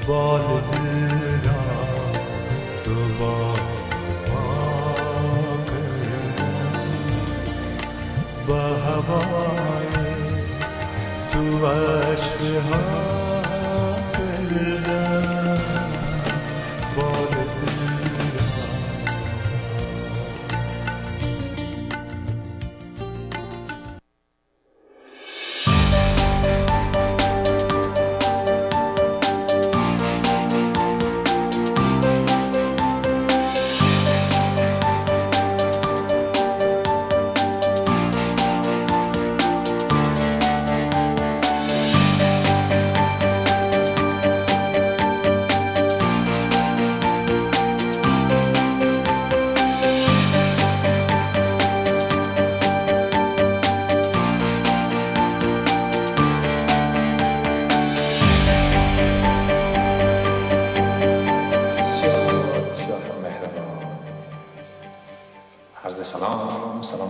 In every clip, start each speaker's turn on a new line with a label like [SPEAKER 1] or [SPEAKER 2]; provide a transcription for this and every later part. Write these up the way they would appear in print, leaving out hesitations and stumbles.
[SPEAKER 1] بال دل را دوباره با هوای تو عشق ها کردم بال دل را.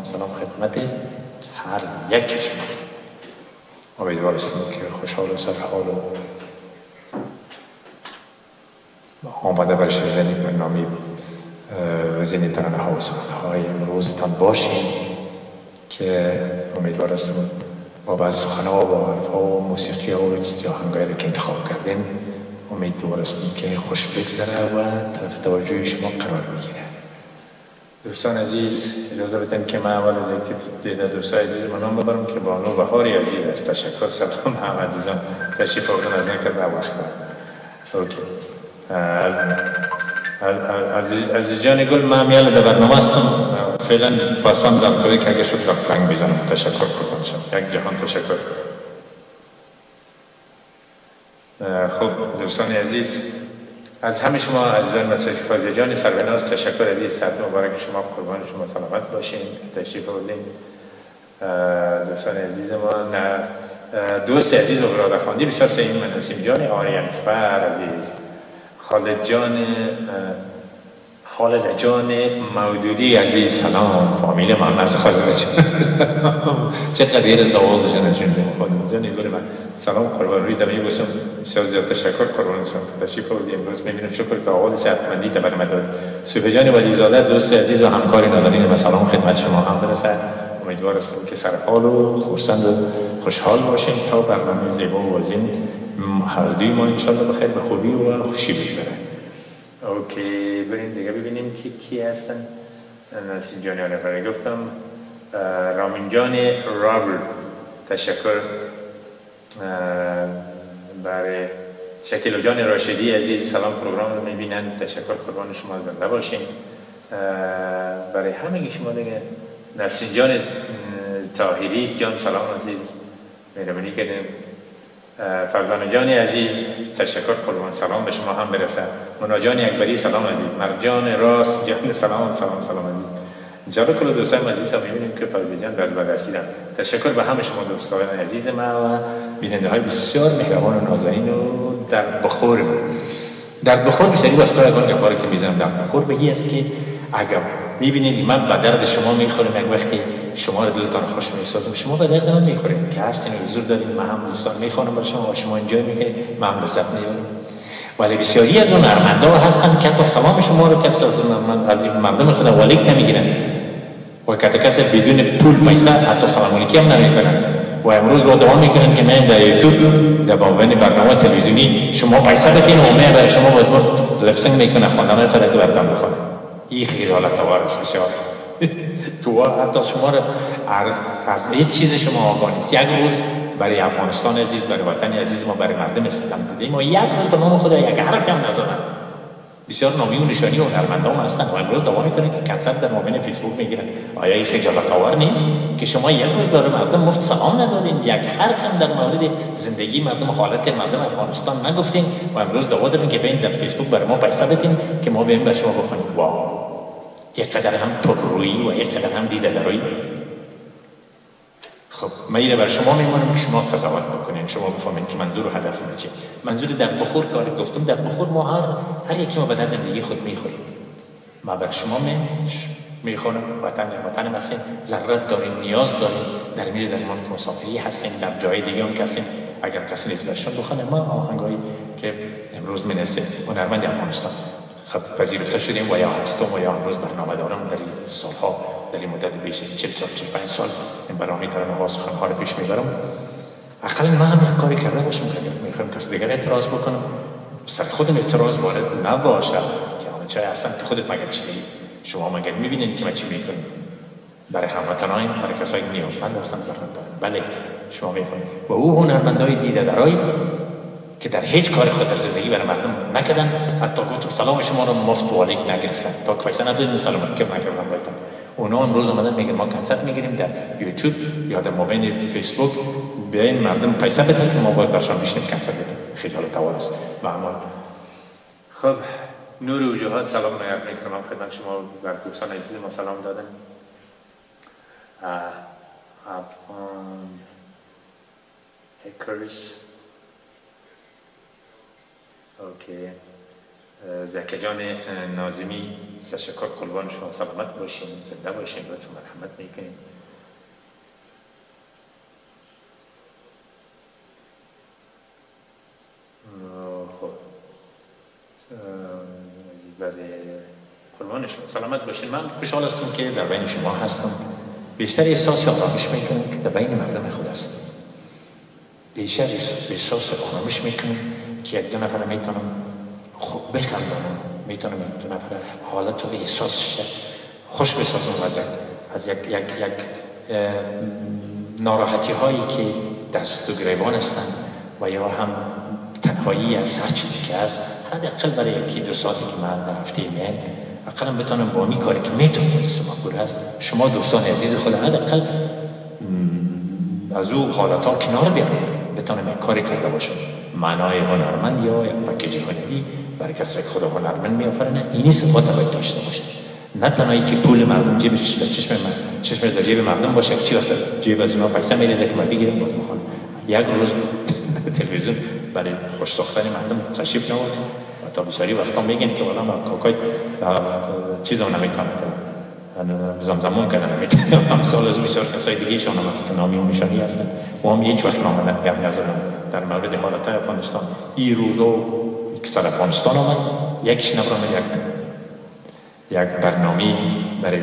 [SPEAKER 2] سلام خدمت هر یک شما. امیدوار هستیم که خوشحال و سرحال و آماده برای شنیدن برنامه وزین ترانه ها و سخنه های امروزتان باشیم که امیدوار هستیم با بعض سخنه ها و حرف ها و موسیقی ها و آهنگایی که انتخاب کردیم امیدوار هستیم که خوش بگذره و طرف توجه شما قرار بگیره. دوستان عزیز اجازه بدین که من اول از اینکه دوستان عزیز منام ببرم که بانو بهاری عزیز است. تشکر. سلام هم عزیزان تشریف آوردن از اینکه در وقت اوکی. از جان گل من میال در برنامه هستم فعلا پاسان دارم کنه که اگه شد رفت زنگ بزنم. تشکر قربان شم. یک جهان تشکر. خب دوستان عزیز از همه شما عزیزان مطرح فاضل جان سربناز تشکر عزیز. ساعت مبارک شما، قربان شما سلامت باشین که تشریف آوردین. دوستان عزیز ما دوست عزیز و برادرخواندی بسیار سعیم نسیم جان آریانفر عزیز، خالد جان مودودی عزیز سلام. فامیل من از خالد جان چقدر دیر زواز جان خالد جان گل من سلام قربان روی دمی باشم. بسیار زیاد تشکر قربان شما که تشریف آوردید. امروز می‌بینم شکر که آقای صحتمندی تبرم داد. صبح جان ولیزاده دوست عزیز و همکار نازنین و سلام خدمت شما هم برسد. امیدوار هستم که سرحال و خرسند و خوشحال باشیم تا برنامه زیبا و وزین هر دوی ما انشالله بخیر به خوبی و خوشی بگذره. اوکی بریم دیگه ببینیم کی هستن. نسیم جان آنفر گفتم. رامین جان رابرت تشکر. برای شکیل جان راشدی عزیز سلام پروگرام رو میبینن. تشکر قربان شما زنده باشین. برای همه شما دیگه نسیم جان طاهری جان سلام عزیز مهربانی کردین. فرزانه جان عزیز تشکر قربان سلام به شما هم برسه. مونا جان اکبری سلام عزیز. مرجان راست جان سلام عزیز. جالب کل دوستان عزیز هم می‌بینیم که فضل جان بر رسیدن. تشکر به همه شما دوستان عزیز ما و بیننده های بسیار مهربان و نازنین و در بخور بسیاری وقتا اگران گفاره که میزنم در بخور بگی است که اگر میبینید من به درد شما میخورم یک وقتی شما رو دلتان خوش میسازم شما به درد من میخورید که هستین و حضور دارید من هم لسان میخوانم برای شما و شما انجای میکنید من هم لذت میبرم. ولی بسیاری از اون ارمندا هستن که حتی سلام شما رو کسی از مردم خود ولیک نمیگیرن و کسی بدون پول پیسه حتی سلام علیکی هم نمیکنن و امروز با دوام میکنن که من در یوتیوب در بابین برنامه تلویزیونی شما پیسه بدین و من برای شما باید لپسنگ میکنه خواندن خود که بردم بخواد. این خیلی حالت آور است بسیار تو حتی شما رو از هیچ چیز شما آگاه نیست. یک روز برای افغانستان عزیز، برای وطن عزیز ما، برای مردم اسلام دیدیم و یک روز به نام خدا یک حرفی هم نزدن. بسیار نامی و نشانی و هنرمندان هستند و امروز دوام میکنن که کنسرت در مابین فیسبوک میگیرن. آیا این خجالت آور نیست که شما یک روز برای مردم مفت سلام ندادین، یک حرف هم در مورد زندگی مردم و حالت مردم افغانستان نگفتین و امروز دعوا دارین که بین در فیسبوک برای ما پیسه بدین که ما بیم بر شما بخونیم. واو، یک قدر هم پررویی و یک قدر هم دیده درویی. خب من بر شما میمونم که شما قضاوت بکنین، شما بفهمین که منظور و هدف ما چیه. منظور در بخور که گفتم در بخور ما هر یکی ما به درد دیگه خود میخوریم. ما بر شما میخونم وطن هستیم، ضرورت داریم، نیاز داریم در میز درمان که مسافری هستیم، در جای دیگه هم که هستیم اگر کسی نیست برشان بخونه. ما آهنگایی که امروز منسه هنرمند افغانستان خب پذیرفته شدیم و یا هستم و یا امروز برنامه دارم در این سالها، در این مدت بیش از 40 سال 45 سال این برنامه ترانه‌ها سخن‌ها رو پیش میبرم. اقلا ما هم یک کاری کرده باشیم که میخوایم کسی دیگر اعتراض بکنم سر خودم اعتراض وارد نباشه که آن چای اصلا خودت مگر چی شما مگر میبینید که من چی میکنم برای هموطنان، برای کسایی که نیازمند هستن ضرورت دارن. بله شما میفهمید و او هنرمندای دیده درایی که در هیچ کار خود در زندگی برای مردم نکردن، حتی گفتم سلام شما رو مفت و والیک نگرفتن تا که پیسه ندادن سلام که نکردن بایدن. اونا امروز آمدن میگن ما کنسرت میگیریم در یوتیوب یا در موبایل فیسبوک، بیاین مردم پیسه بدن که ما باید برشان بشینیم کنسرت بدیم. خیلی حال توار است و اما خب نور وجوهات سلام عرض میکنم خدمت شما و دوستان عزیز ما سلام دادن. افغان هکرز اوکی زکی جان ناظمی تشکر، قربان شما، سلامت باشین، زنده باشین، لطفا مرحمت میکنین. خب برای قربان شما سلامت باشین. من خوشحال هستم که در بین شما هستم. بیشتر احساس آرامش میکنم که در بین مردم خود است. بیشتر احساس آرامش میکنم که یک دو نفر میتونم خوب بخندانم، میتونم یک دو نفر حالت و احساسش خوش بسازم از یک ناراحتی هایی که دست و گریبان هستند و یا هم تنهایی از هر چیزی که هست. حداقل برای یکی دو ساعتی که من در هفته میان اقلا بتونم با می کاری که میتونم دست مقبول هست شما دوستان عزیز خود حداقل از او حالت ها کنار بیارم، بتونم یک کاری کرده باشم. معنای هنرمند یا یک پکیج هنری برای کسی که خود هنرمند میآفرینه اینی صفات باید داشته باشه، نه تنهایی که پول مردم جیبش چشم در جیب مردم باشه. چی وقت جیب از اینا پیسه میریزه که من بگیرم باز بخوام. یک روز تلویزیون برای خوش ساختن مردم تشریف نمی‌آورد و تا بسیاری وقتا میگن که والا ما کاکای چیزو نمیکنه زمزمون کنه نمیتونه. امثال از بسیار کسای دیگه شان هم هست که نامی و نشانی هستند و هم هیچ وقت نام نزدن در مورد حالتهای افغانستان. این روزو که سر افغانستان آمد یکیش نبرامد یک برنامه برای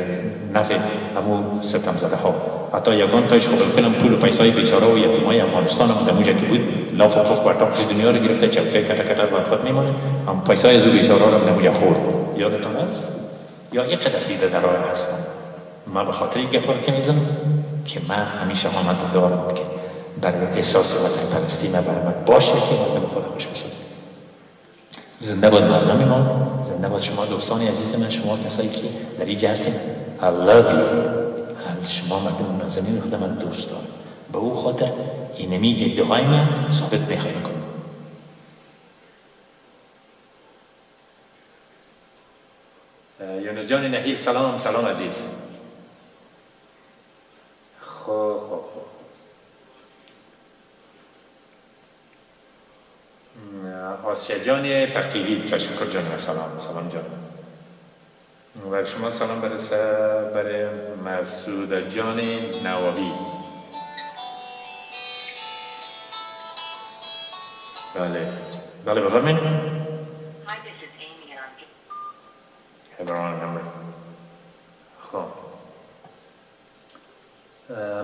[SPEAKER 2] نفع همو ستم زده ها. حتی یگان تایش خبر کنم پول و پیسای بیچاره و یتیمای افغانستان هم در موجه که بود لاف و فوف برتاقش دنیا رو گرفته چپکه کتا کتا بر خود میمانه. هم پیسای از او بیچاره رو در موجه خورد. یادتون هست؟ یا یک قدر دیده در راه هستم. ما به خاطر یک گپار که میزنم که من همیشه آمده دارم که برای احساس وطن پرستی من برای من باشه که مردم خدا خوش بسازم. زنده باد مردم ما، زنده باد شما دوستان عزیز من، شما کسایی که در اینجا هستین. I love you. شما مردم نازنین خدا من دوست دارم. به او خاطر اینمی ادعای من ثابت میخوایم کنم. یونس جان نهیل سلام عزیز. خب آسیا جان فقیری تشکر جان سلام جان. و شما سلام برای مسعود جان نواوی. بله بفرمایید. خب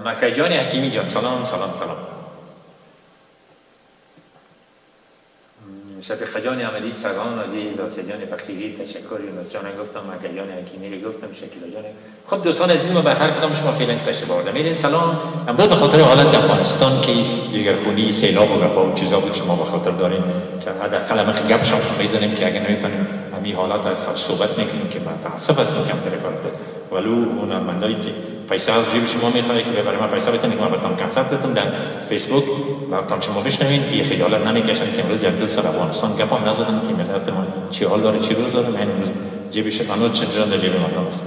[SPEAKER 2] مکه جان حکیمی جان سلام. شفیق جان عملی سلام عزیز. آسیا جان فقیری تشکر. یونس جان گفتم، مکه جان حکیمی رو گفتم، شکیلا جان. خب دوستان عزیز ما به هر کدام شما فعلا تشریف آوردم. میرین سلام. امروز به خاطر حالت افغانستان که جگرخونی سیلاب و گپا و چیزا بود شما به خاطر دارین که حداقل ما گپ شام میزنیم که اگه نمیتونیم همین حالات از صحبت میکنیم که متاسف هستم کم تر کار کرد. ولو هنرمندایی که پیسه از جیب شما میخواد که برای من پیسه بدین که من براتون کنسرت بدم در فیسبوک براتون شما بشنوین، این خجالت نمیکشن که امروز یک سر افغانستان گپام نزدن که ملت ما چی حال داره چی روز داره. من امروز جیبش هنوز چندان در جیب مردم است.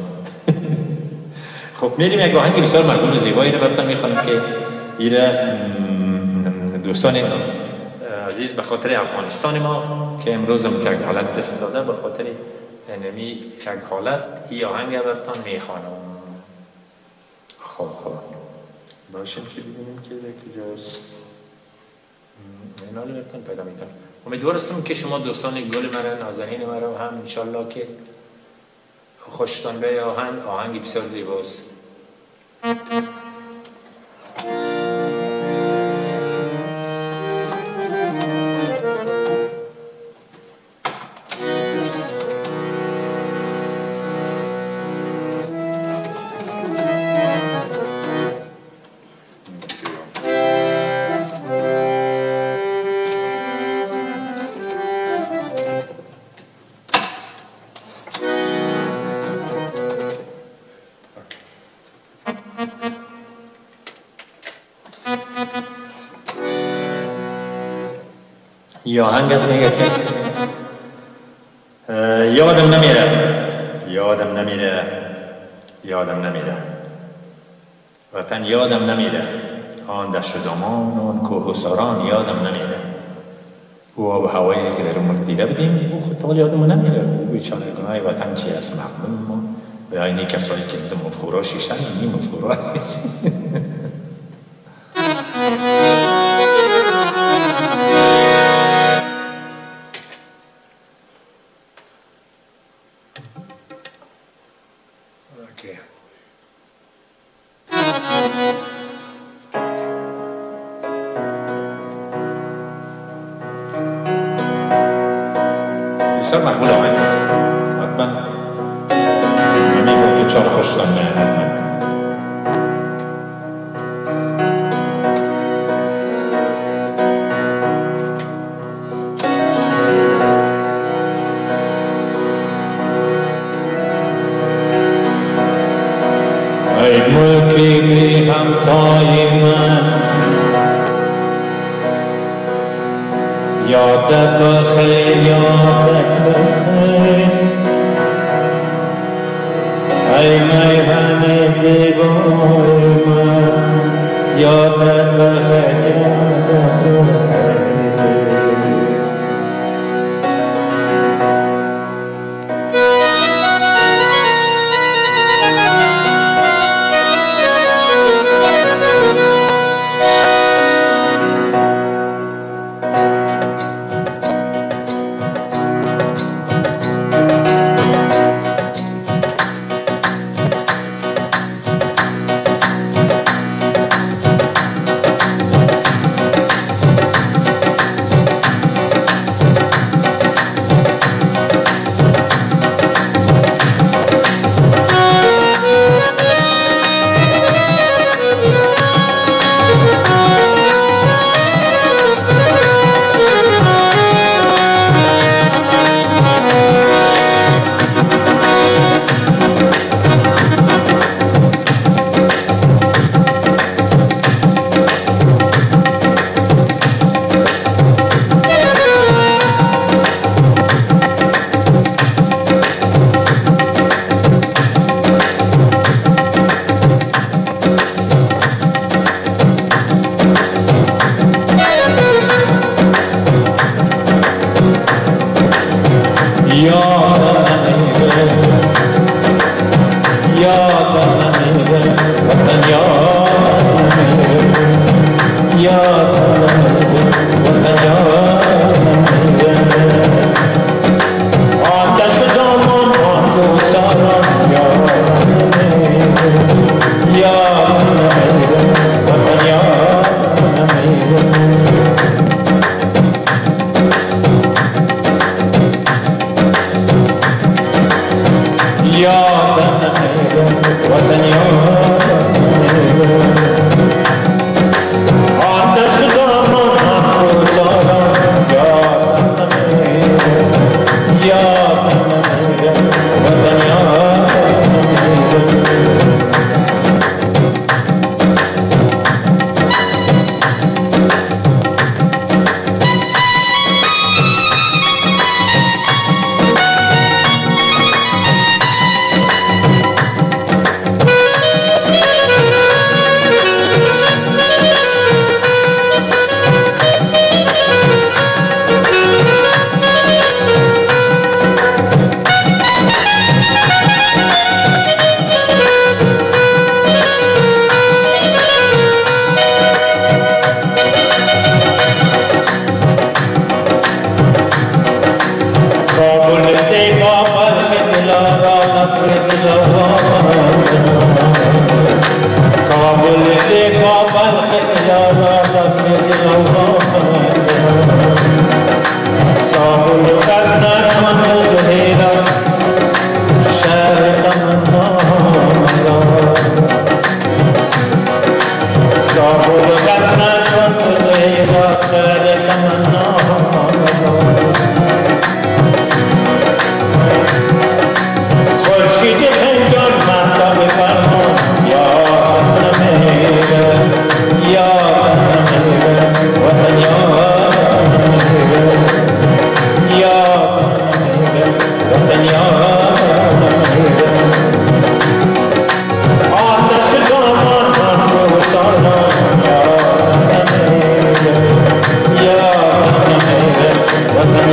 [SPEAKER 2] خب میریم یک آهنگ بسیار مردم زیبایی رو براتون میخوانم که ایره دوستان عزیز به خاطر افغانستان ما که امروز هم که حالت دست داده به خاطر انمی یک حالت این آهنگ براتون میخوانم. خب باشیم که ببینیم که کجاست. اینا رو بکن پیدا میکنم. امیدوارم که شما دوستان گل مرا نازنین مرا هم انشالله که خوشتان به آهنگ بسیار زیباست. یا آهنگ از میگه که یادم نمیره وطن یادم نمیره، آن دشت و دامان و آن کوه و ساران یادم نمیره، او آب و هوایی که در اون دیده بدیم او خود طول یادمون نمیره. او بیچاره گناه وطن چی است مردم ما به اینی کسایی که در مفکورا شیشتن اینی مفکورا هست. بسیار مقبول آهنگ است، حتما نمی‌فهم که چهار خوشتان نه حتما. ای ملکی بی همتای من یادت بخیر ای میهن زیبای من یادت بخیر وطن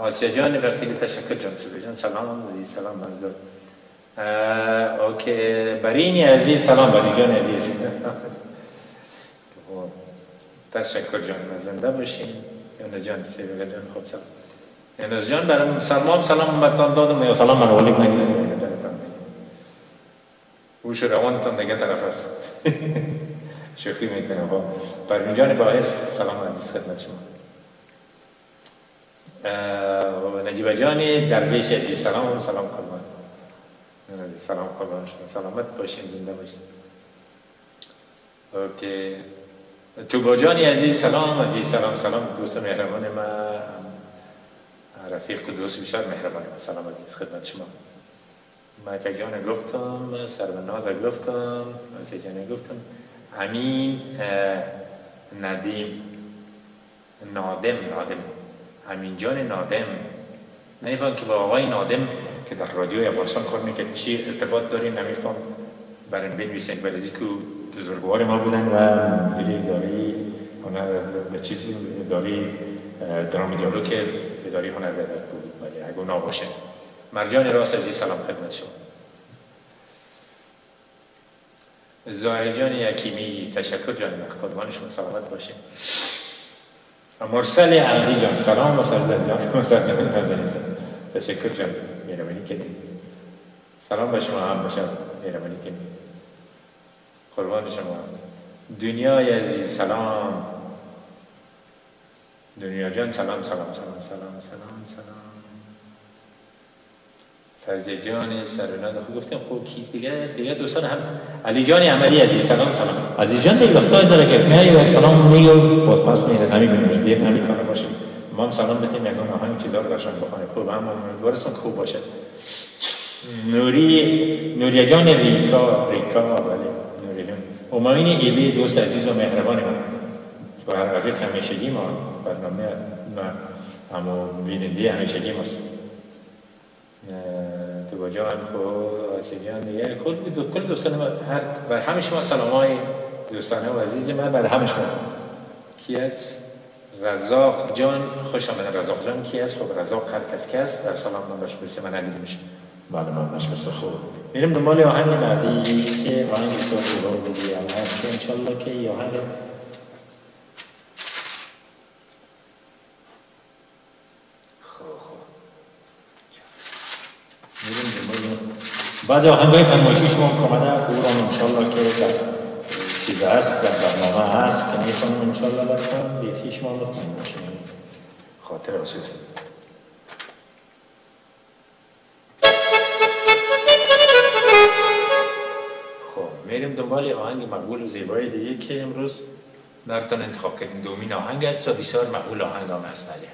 [SPEAKER 2] آسیا جان وکیل تشکر جان سلام سلام سلام منظور اوکی برینی عزیز سلام بری جان عزیز تشکر جان زنده باشین یونس جان شیرگل جان خوب سلام یونس جان برام سلام مرتان دادم یا سلام من ولیک نگیرم وش روانتان دیگه طرف است شوخی میکنم با برین جان باهر سلام عزیز خدمت شما نجیب جانی درویش عزیز سلام قربان سلام قربان شما سلامت باشین زنده باشین اوکی توبا جانی عزیز سلام دوست مهربان ما رفیق و دوست بسیار مهربان ما سلام عزیز خدمت شما مکه جان گفتم سربناز گفتم عزیز جان گفتم امین ندیم نادم امین جان نادم نمیفهم که با آقای نادم که در رادیوی افغانستان کار میکرد چی ارتباط داریم نمیفهم برای بنویسن بلدی که بزرگوار ما بودن و مدیر اداری هنر به چیز اداری درامی دیالوگ که اداری هنر بود ولی اگه اونا باشه مرجان راست عزیز سلام خدمت شما زاهر جان یکیمی تشکر جان قربان شما سلامت باشه مرسل علی جان سلام مرسل جان تشکر جان مهربانی کردید سلام به شما هم باشم مهربانی کردید قربان شما دنیای عزیز سلام دنیا جان سلام فرزی جان سرناد خود گفتم خوب کیست دیگه دوستان هم علی جان عملی عزیز سلام عزیز جان دیگه وقتا ازاره که میای یک سلام میگو باز پس میره همین بینوش دیر نمیتونه باشه ما هم سلام بتیم یکان آهنگ چیزا رو برشان بخونه خوب هم برسون خوب باشه. نوریا جان ریکا بله نوریا جان اماین ایلی دوست عزیز و مهربان من و هر رفیق همیشگی ما برنامه اما بیننده همیشگی ماست تو با جان خود آسیبیان دیگه کل دوستان ما بر همه شما سلام های دوستانه و عزیز من بر همه شما کی از رزاق جان خوش آمدن رزاق جان کی از خب رزاق هر کس کس بر سلام من باش برسه من ندیده میشه بعد من باش برسه خوب میریم دنبال آهنگ بعدی که آهنگ صوتی رو بودیم هست که انشالله که یه آهنگ بعد آهنگای فرمایشی شما کامده او انشالله که در چیز هست در برنامه هست که میکنم انشالله برکنم بیتی شما بکنم باشیم خاطر رسول خب میریم دنبال آهنگ مقبول و زیبایی دیگه که امروز براتون انتخاب کردیم دومین آهنگ است و بسیار مقبول آهنگ هم هست بله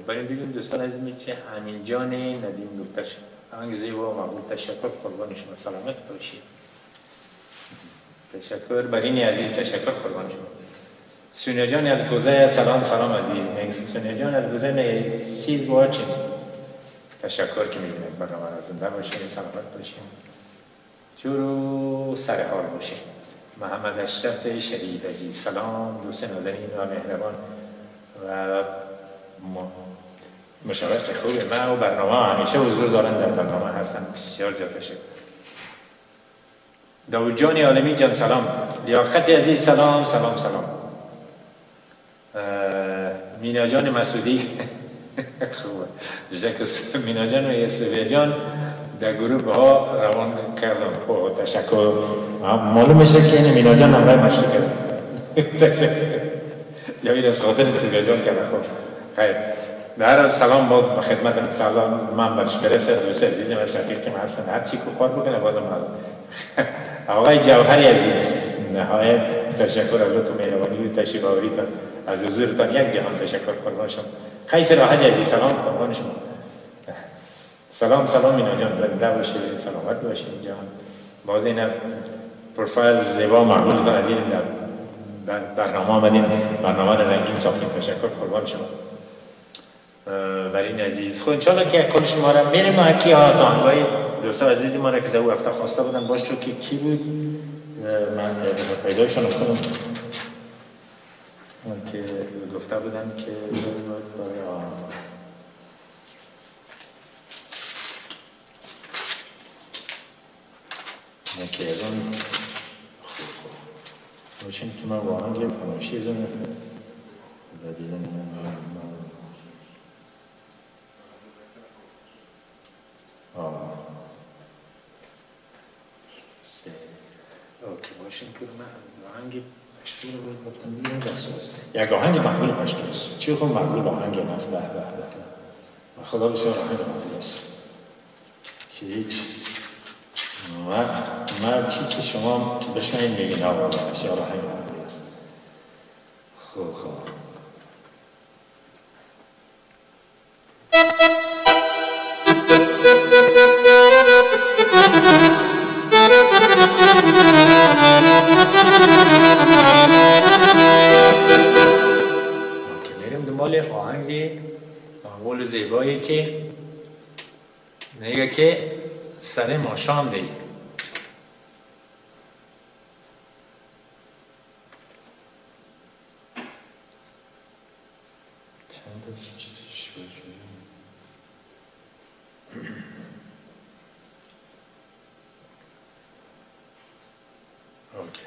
[SPEAKER 2] بریم بگیم دوستان عزیزی که امین جان ندیم دکتر آهنگ زیبا و مقبول تشکر قربان شما سلامت باشید. تشکر برینی عزیز تشکر قربان شما. سونیا جان الگوزه سلام سلام عزیز میگم سونیا جان الگوزه نه چیز واچین تشکر که میبینید برنامه را زنده باشید سلامت باشید جورو سر حال باشید. محمد اشرف شریف عزیز سلام دوست نازنین و مهربان و مشارکت خوب ما و برنامه همیشه حضور دارن در برنامه هستن بسیار زیاد تشکر. داود جان عالمی جان سلام. لیاقت عزیز سلام سلام سلام. مینا جان مسعودی خوبه جزاک مینا جان و یسوع جان در گروه ها روان کردم. خوب تشکر. معلوم میشه که این مینا جان همراه مشتی کرد. تشکر. یا این از خاطر سویا جان کرده. خوب خیر. در سلام باز به خدمت سلام من برش برسه دوست عزیزم از رفیق که من هستن هر چی که کار بکنه بازم از آقای جوهری عزیز نهایت تشکر از لطف و مهربانی و تشریف آوریتان از حضورتان یک جهان تشکر قربان شما. خیلی راحت عزیز سلام قربان شما. سلام سلام مینا جان زنده باشید سلامت باشید جان. باز این پروفایل زیبا معمول دادین در برنامه آمدین برنامه را رنگین ساختیم تشکر قربان شما. برای این عزیز خب انشاءالله که کل شما را میریم و کی از آنگاه دوستان عزیزی ما را که دو هفته خواسته بودن باش چون که کی بود من پیدایشان کنم که گفته بودن که که باشین که من واقعا گیم کنم شیرونه و دیدن اوکی باشین که من از آهنگ پشتور رو باید بکنم بیرون دستوز یک آهنگ معمول پشتوز چی خون معمول آهنگ هم از به و خدا بسیار آهنگ معمول است که هیچ من چی که شما که بشنید میگین ها بسیار آهنگ معمول است خوب میریم دنبال آهنگ معمول زیبایی که میگه که سر ماشام دی چند از چیزیش باشیم اوکی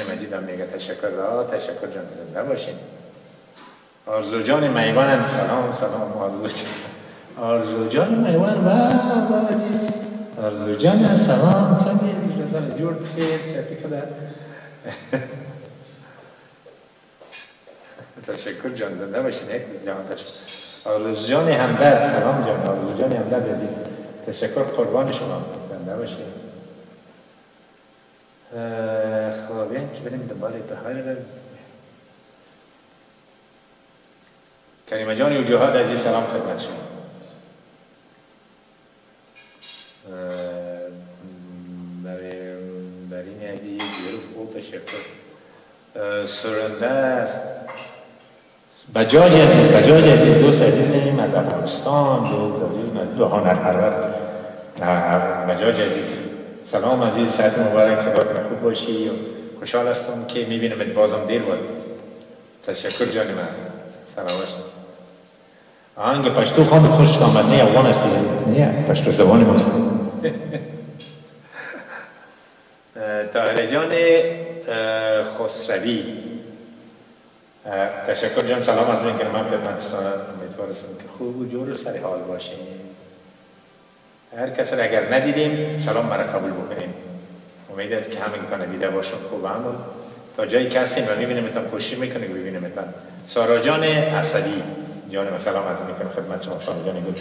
[SPEAKER 2] مجید هم میگه تشکر تشکر جان زنده باشین. آرزو جان میوان سلام آرزو جان میوان و عزیز آرزو جان سلام سمید رزان جور بخیر سرتی خدا تشکر جان زنده باشین. یک جان تشکر آرزو جان همدرد سلام جان آرزو جان همدرد عزیز تشکر قربان شما زنده باشین. خب یعنی که بریم دنبال بهار کریمه جان وجوهات عزیز سلام خدمت شما. برین عزیز گروه خوب تشکر. سرندر بجاج عزیز دوست عزیزیم از افغانستان دوست عزیز نزدیک هنرپرور بجاج عزیز سلام عزیز صحت مبارک خدات خوب باشی و خوشحال هستم که میبینم بازم دیر بود. تشکر جان من سلام باشی. آهنگ پشتو خواند خوش آمد نه افغان هستی نه پشتو زبان ماست. طاهر جان خسروی تشکر جان سلام از این که من خدمتتون امیدوارم که خوب و جور و سر حال باشین. هر کس را اگر ندیدیم سلام مرا قبول بکنیم. امید است که همین کانه دیده باشم خوب عمل تا جایی که هستیم و میبینیمتان کوشش میکنیم ببینیمتان. سارا جان اسدی جان ما سلام عرض میکنم خدمت شما. سارا جان گل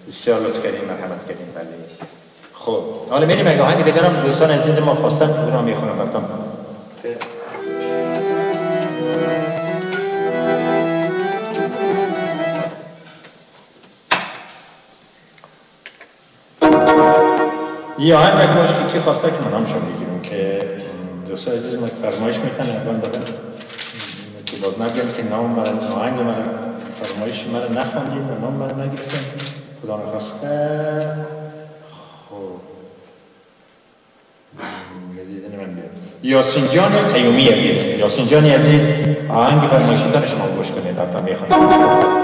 [SPEAKER 2] بسیار لطف کردین مرحمت کردین. بله خب حالا میریم اگه آهنگ دیگر هم دوستان عزیز ما خواستن اون رو میخونم براتون. یه آهنگ باشه که کی خواسته که من هم شما بگیرم که دوستان عزیز ما فرمایش میکنن اقوان دادن که باز نگیم که نام برای آهنگ من فرمایش من نخوندیم و نام من نگیرستم خدا نخواسته. خب دیدن من بیاد یاسین جان قیومی عزیز یاسین جانی عزیز آهنگ فرمایشتان شما گوش کنید حتی میخوانید.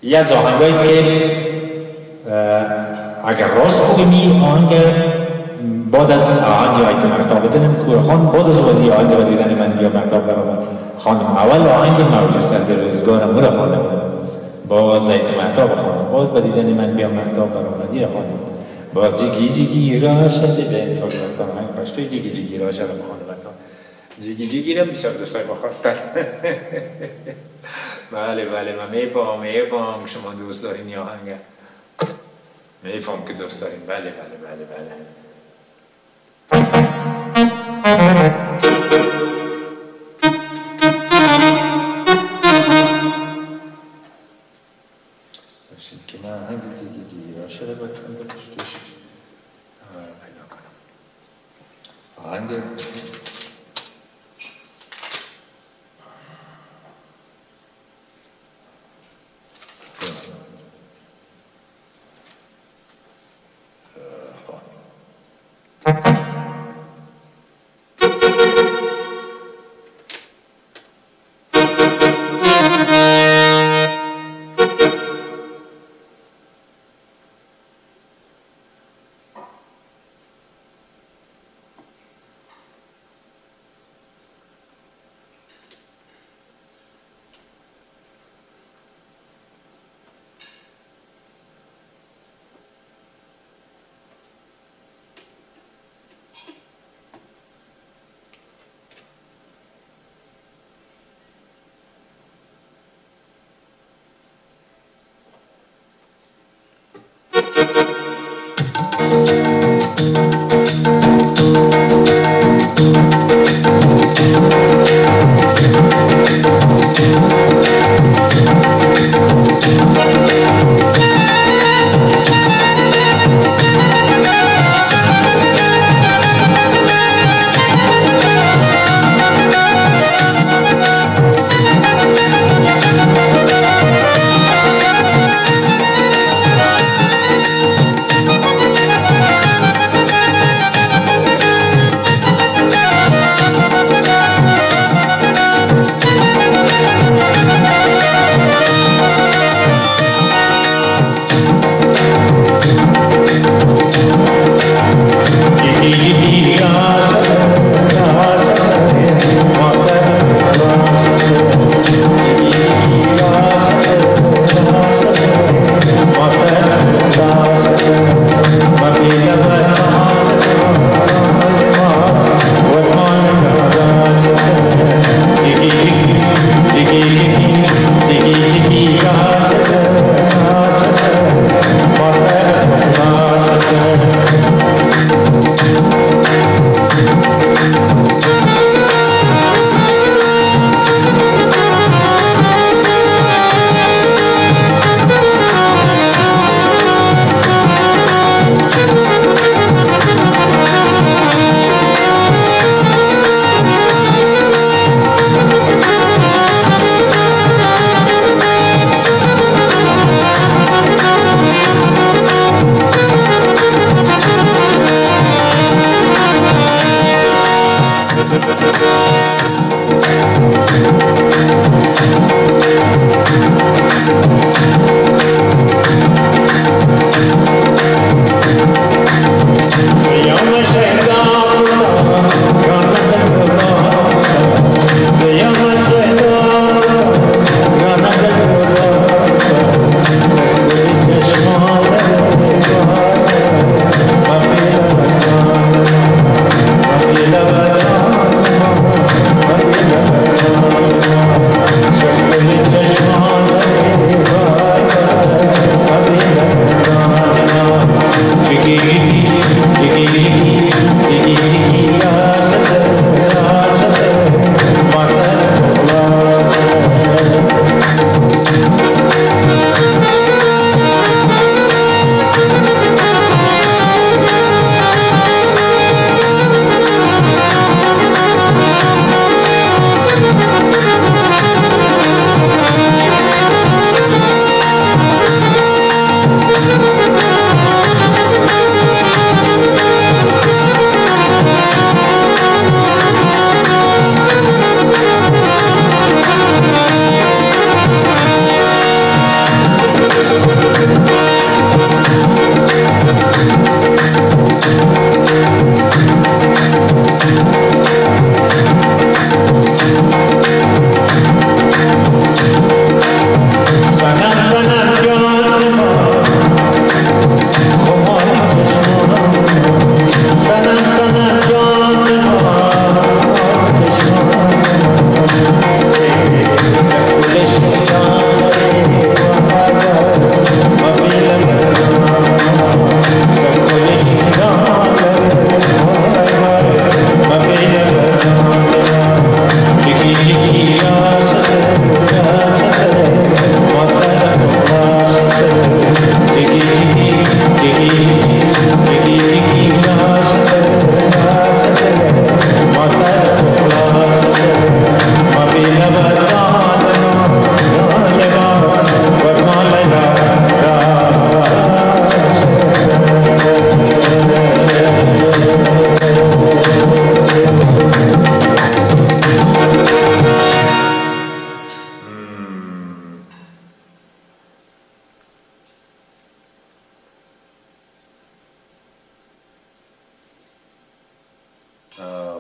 [SPEAKER 2] یه از آهنگایی است که اگر راست بگمی آهنگ بعد از آهنگ ایت مهتاب بدنم کورخان بعد از وزی آهنگ و دیدن من بیا مهتاب برآمد خواندم. اول آهنگ موج سر به روزگارم رو خواندم، باز ایت مهتاب خواندم، باز به دیدن من بیا مهتاب برآمدی رو خواندم، باز جیگی جیگی را شده به این کار برتم آهنگ پشتوی جیگی جیگی را شده بخواندم. جیگی جیگی را بسیار دوستای بخواستن. بله من میفهم شما دوست دارین یا آهنگ، میفهم که دوست دارین. بله باشید که من آهنگ جیگی را شده بتونم پشتوش پیدا کنم. آهنگ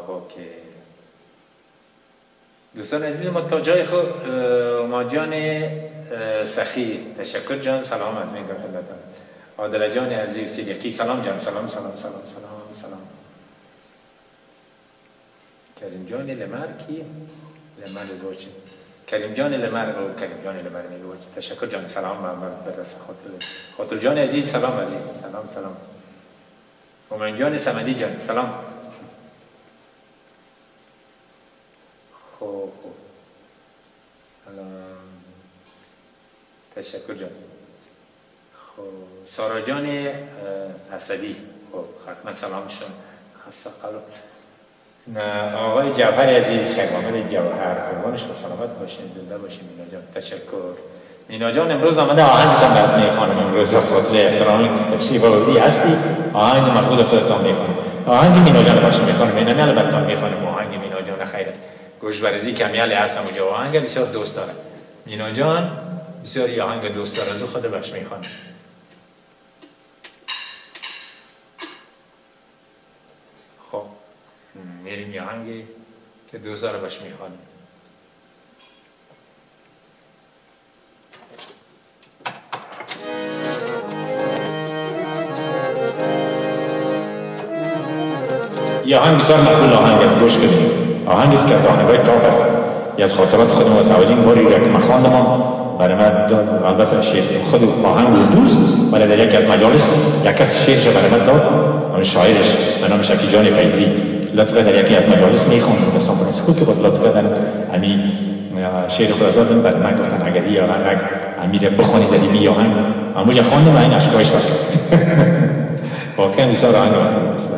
[SPEAKER 2] اوکی. دوستان عزیز ما تا جای خود ما جان سخی تشکر جان سلام از میگم خدمتتون. عادل جان عزیز صدیقی سلام جان سلام سلام سلام سلام سلام. کریم جان لمر کی؟ لمر زوجی. کریم جان لمر و کریم جان لمر میگه تشکر جان سلام به دست خاطر جان عزیز سلام عزیز سلام سلام. مومن جان سمدی جان سلام. خوب تشکر جان. خب سارا جان اسدی خب حتما سلام شما خسته قلب. آقای جوهر عزیز خیر محمد جوهر قربانش و سلامت باشین زنده باشین. مینا جان تشکر. مینا جان امروز آمده آهنگتان برات میخوانم. امروز از خاطر احترامی که تشریف آوردی هستی آهنگ مقبول خودتان میخوانم. آهنگ مینا جان باشه میخوانم. مینا براتون میخوانم آهنگ مینا جان خیرت. گوشبرزی کمیل هستم اونجا آهنگ بسیار دوست داره. مینا جان بسیار آهنگ دوست داره از خود برش میخوانم. خب میریم یه آهنگی که دوست داره برش میخوانم. یه آهنگ بسیار مقبول آهنگ از گوش کنیم. آهنگی است که از آهنگ‌های تاپ است. از خاطرات خودم و سوالین باری را که من خواندم برای من البته شعر خود آهنگ اردوست ولی در یک از مجالس یک کس شعرش برای من داد. اون شاعرش به نام شکی جان فیضی لطفا در یکی از مجالس میخوند در سان فرانسیسکو که باز لطفا در همین شعر خود دادن برای من گفتن اگر این آهنگ امیر بخوانی در این آهنگ امروز خواندم این اشکایش ساکت. واقعا بسیار آهنگ است.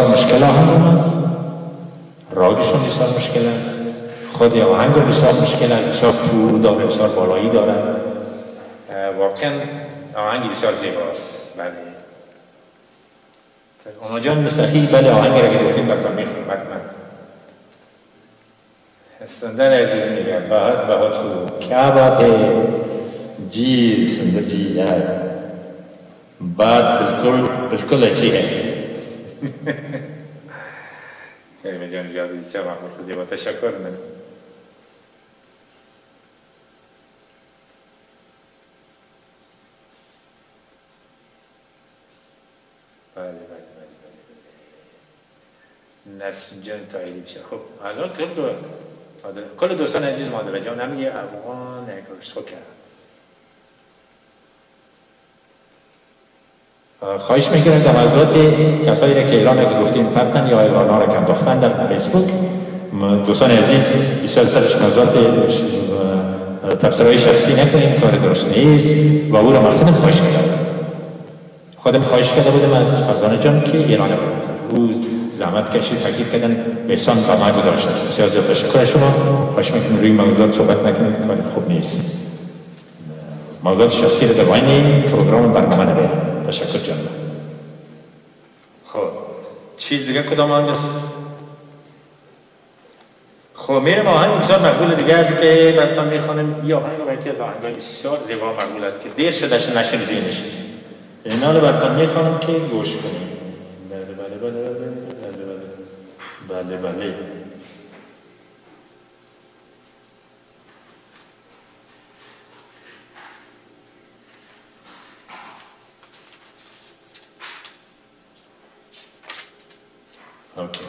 [SPEAKER 2] بسیار مشکل هم است، راگشون بسیار مشکل است، خود آهنگ بسیار مشکل است، بسیار پور داره، بسیار بالایی داره. واقعا آهنگی بسیار زیباست. بله اونا جان مستخی بله آهنگی را که گفتیم براتون میخونیم. حتما سندر عزیز میگه بهات خوب کیا بات ہے جی سندر جی یار بات بالکل اچھی ہے. کریمه جان جواب بسیار ممنون، زیبا تشکر. من نسرین جان تاییدی بشه. خب الان کل دوستان عزیز مادر جان هم یه افغان اکرسو کرد. خواهش میکنم در موضوعات کسایی را که اعلان که گفتیم پرتن یا اعلان ها را که انداختن در فیسبوک، دوستان عزیز بسیار سرش موضوعات تبصره‌های شخصی نکنیم، کار درست نیست و او را مخصوصا خواهش کردم. خودم خواهش کرده بودم از فرزانه جان که اعلان بکنم. روز زحمت کشید تکلیف کردن احسان با ما گذاشتن. بسیار زیاد تشکر شما. خواهش میکنم روی موضوعات صحبت نکنیم، کار خوب نیست. موضوعات شخصی را در وین پروگرام برنامه نبریم. تشکر جان. خب چیز دیگه کدام آهنگ است؟ خب میرم آهنگ بسیار مقبول دیگه است که براتون میخوانم. یه آهنگ با یکی از آهنگ‌های بسیار زیبا مقبول است که دیر شدهش نشنیدینش. اینا رو براتون میخوانم که گوش کنیم. بله بله. اوکی.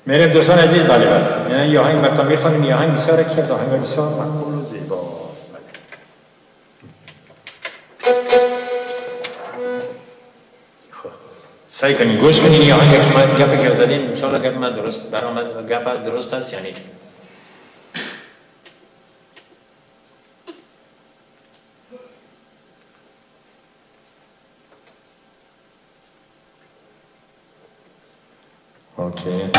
[SPEAKER 2] میرم دوستان عزیز. بله بله یه آهنگ براتون میخوانیم. یه آهنگ بسیار که از آهنگ بسیار مقبول و زیباست. بله خب سعی کنین گوش کنین. یه آهنگ که ما گپ که زدیم انشاءالله گپ من درست برآمد. گپ درست است یعنی اوکی.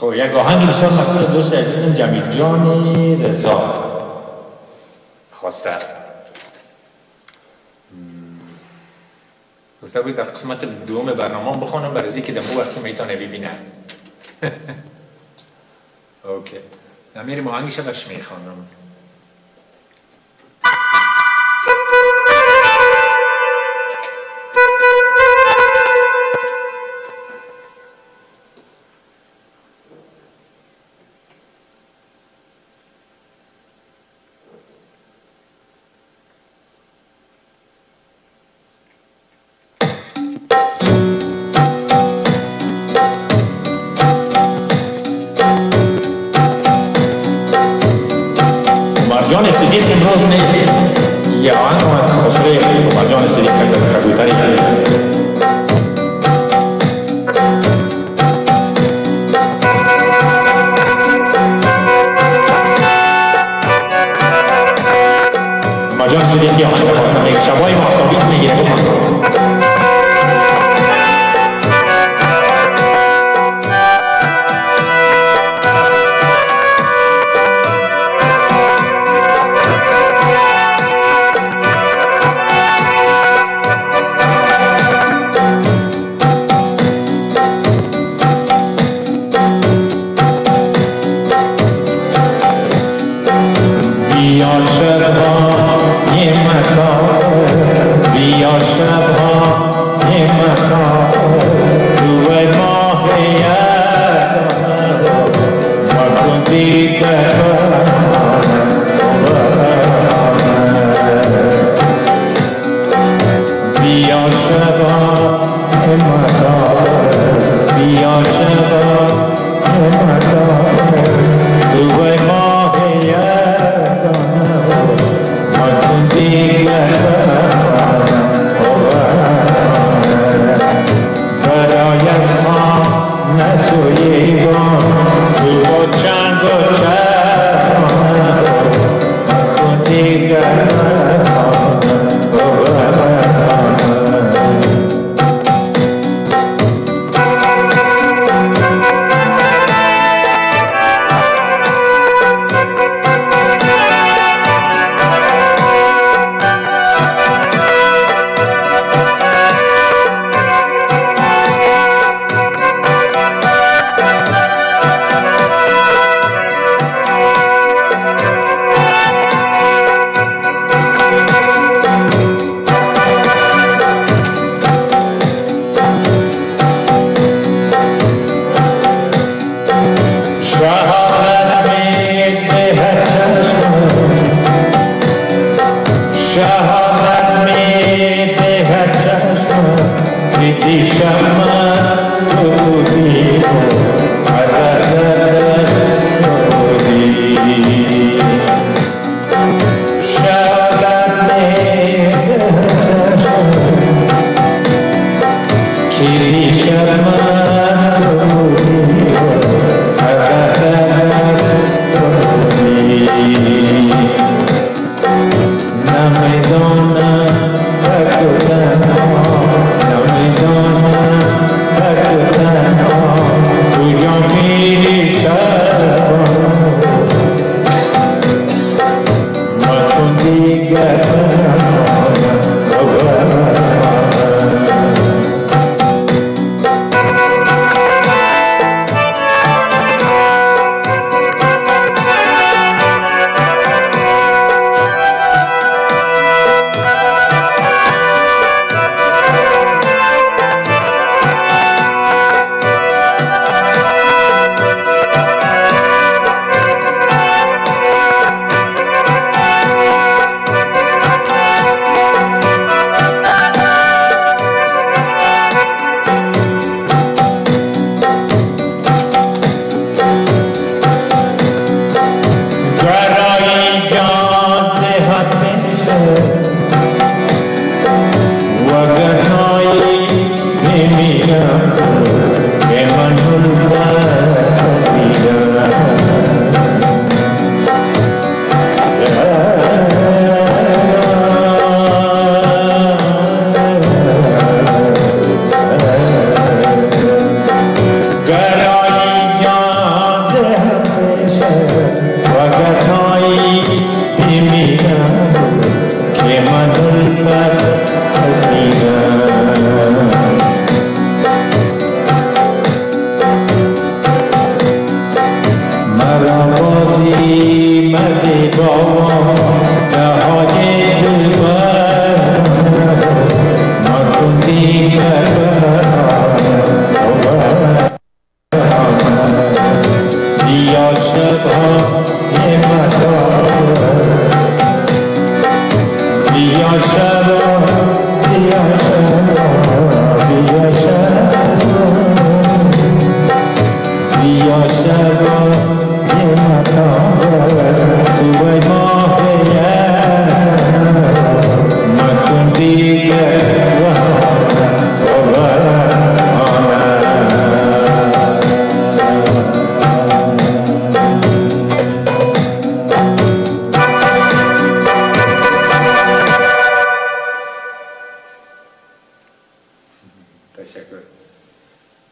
[SPEAKER 2] خب یک آهنگ بسیار مقبول دوست عزیزم جمیل جان رضا خواسته گفته بود در قسمت دوم برنامه بخونم برای از اینکه دمو وقتی میتونه ببینن. اوکی نمیریم آهنگش برش میخوانم. مرجان صدیق امروز نیست یه آهنگ هم از خسروی مرجان صدیق از کبوتری عزیز مرجان صدیق یه آهنگ خواستم یک شبای مفتابیز میگیره بخوام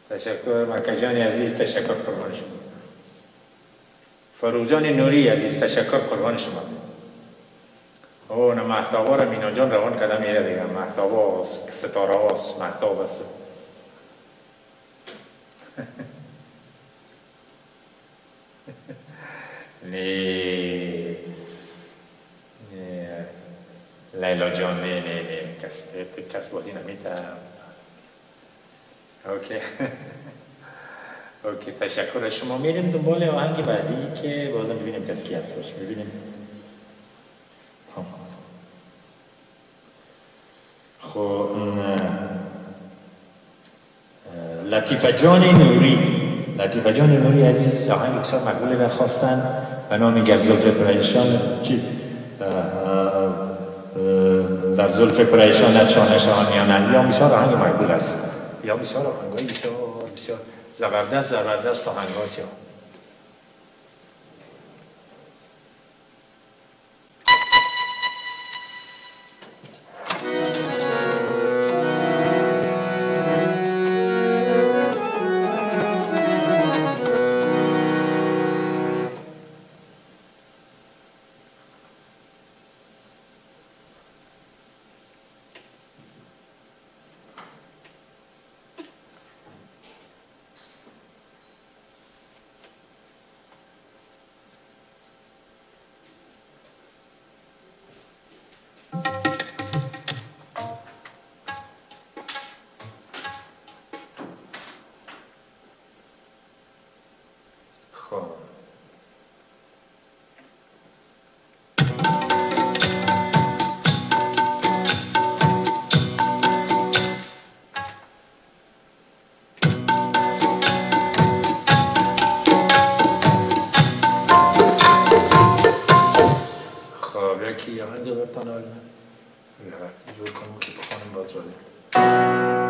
[SPEAKER 2] تشکر مکجان عزیز، تشکر قربان شما. فروغجان نوری عزیز، تشکر قربان شما. او نه محتابا را مینا جان روان کردم میره دیگه. محتابا ستاره هاست، محتاب است. لیلا جان نه کس بازی نمیتم. اوکی اوکی تشکر از شما. میریم دنبال آهنگ بعدی که بازم ببینیم کسی کی هست باشه. ببینیم خب لطیفه جان نوری عزیز آهنگ بسیار مقبولی را خواستن به نام گرزلف پریشان چیز در زلف پریشانت شانه شان میانه. یا بسیار آهنگ مقبول است، یا بسیار آهنگایی بسیار زبردست آهنگ هاست. یا خب یکی آهنگ برتن حال نه جور کنم که بخونم باز باید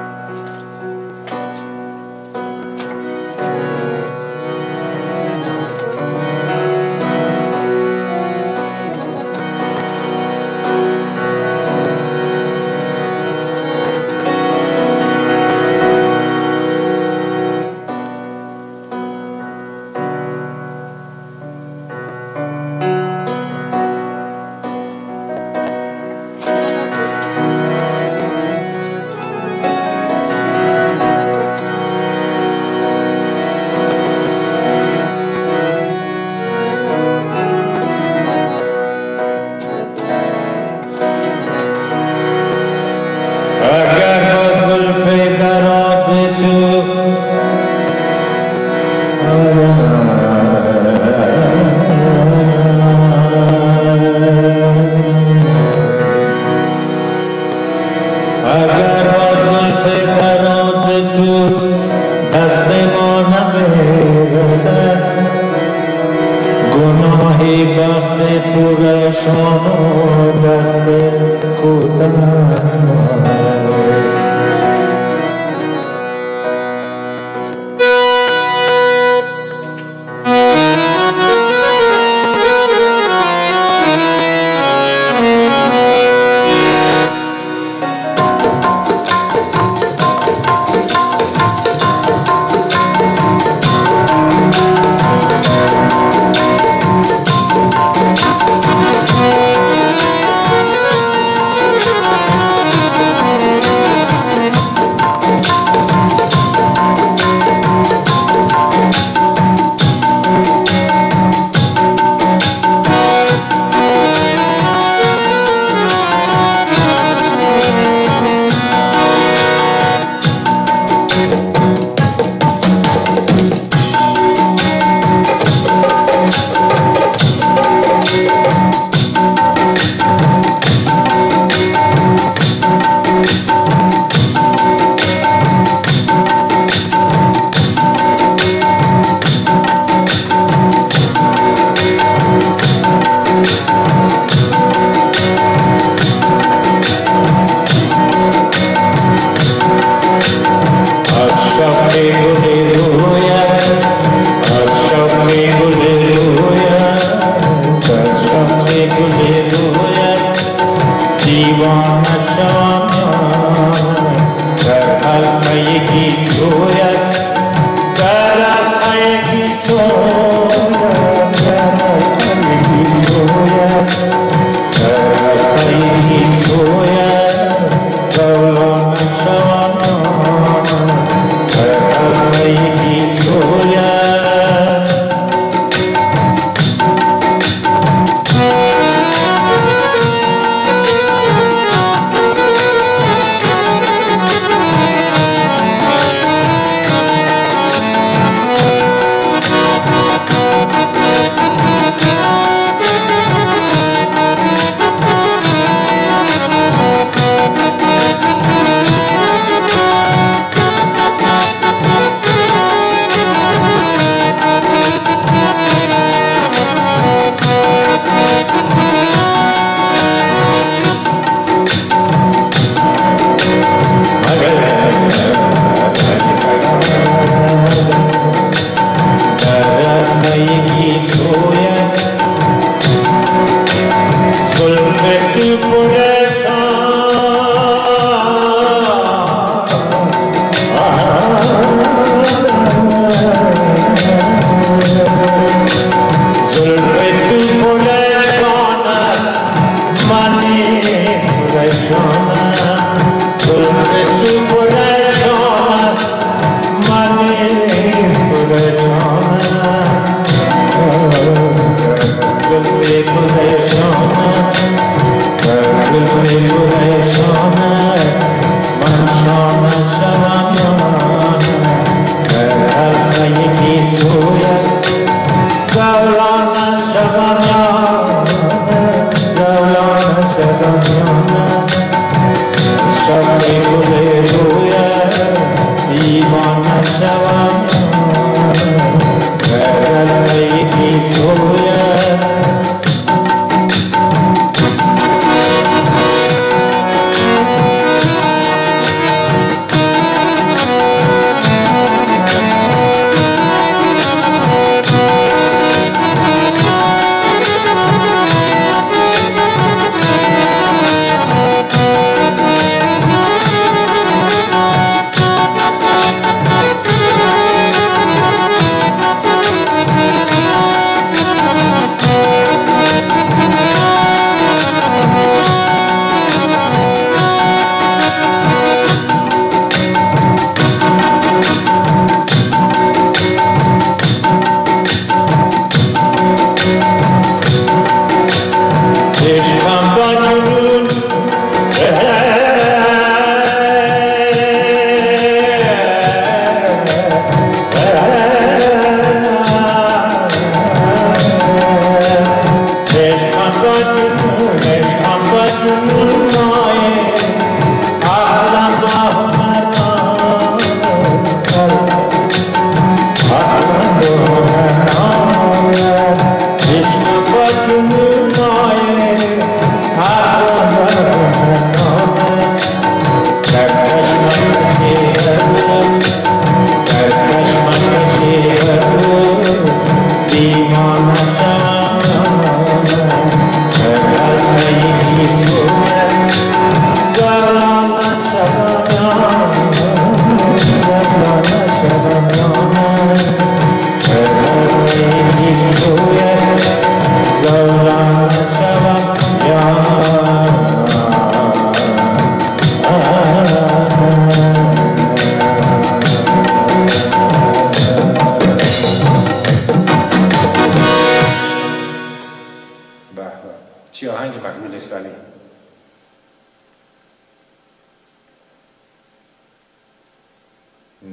[SPEAKER 2] چی آهنگ مقبول است؟ ولی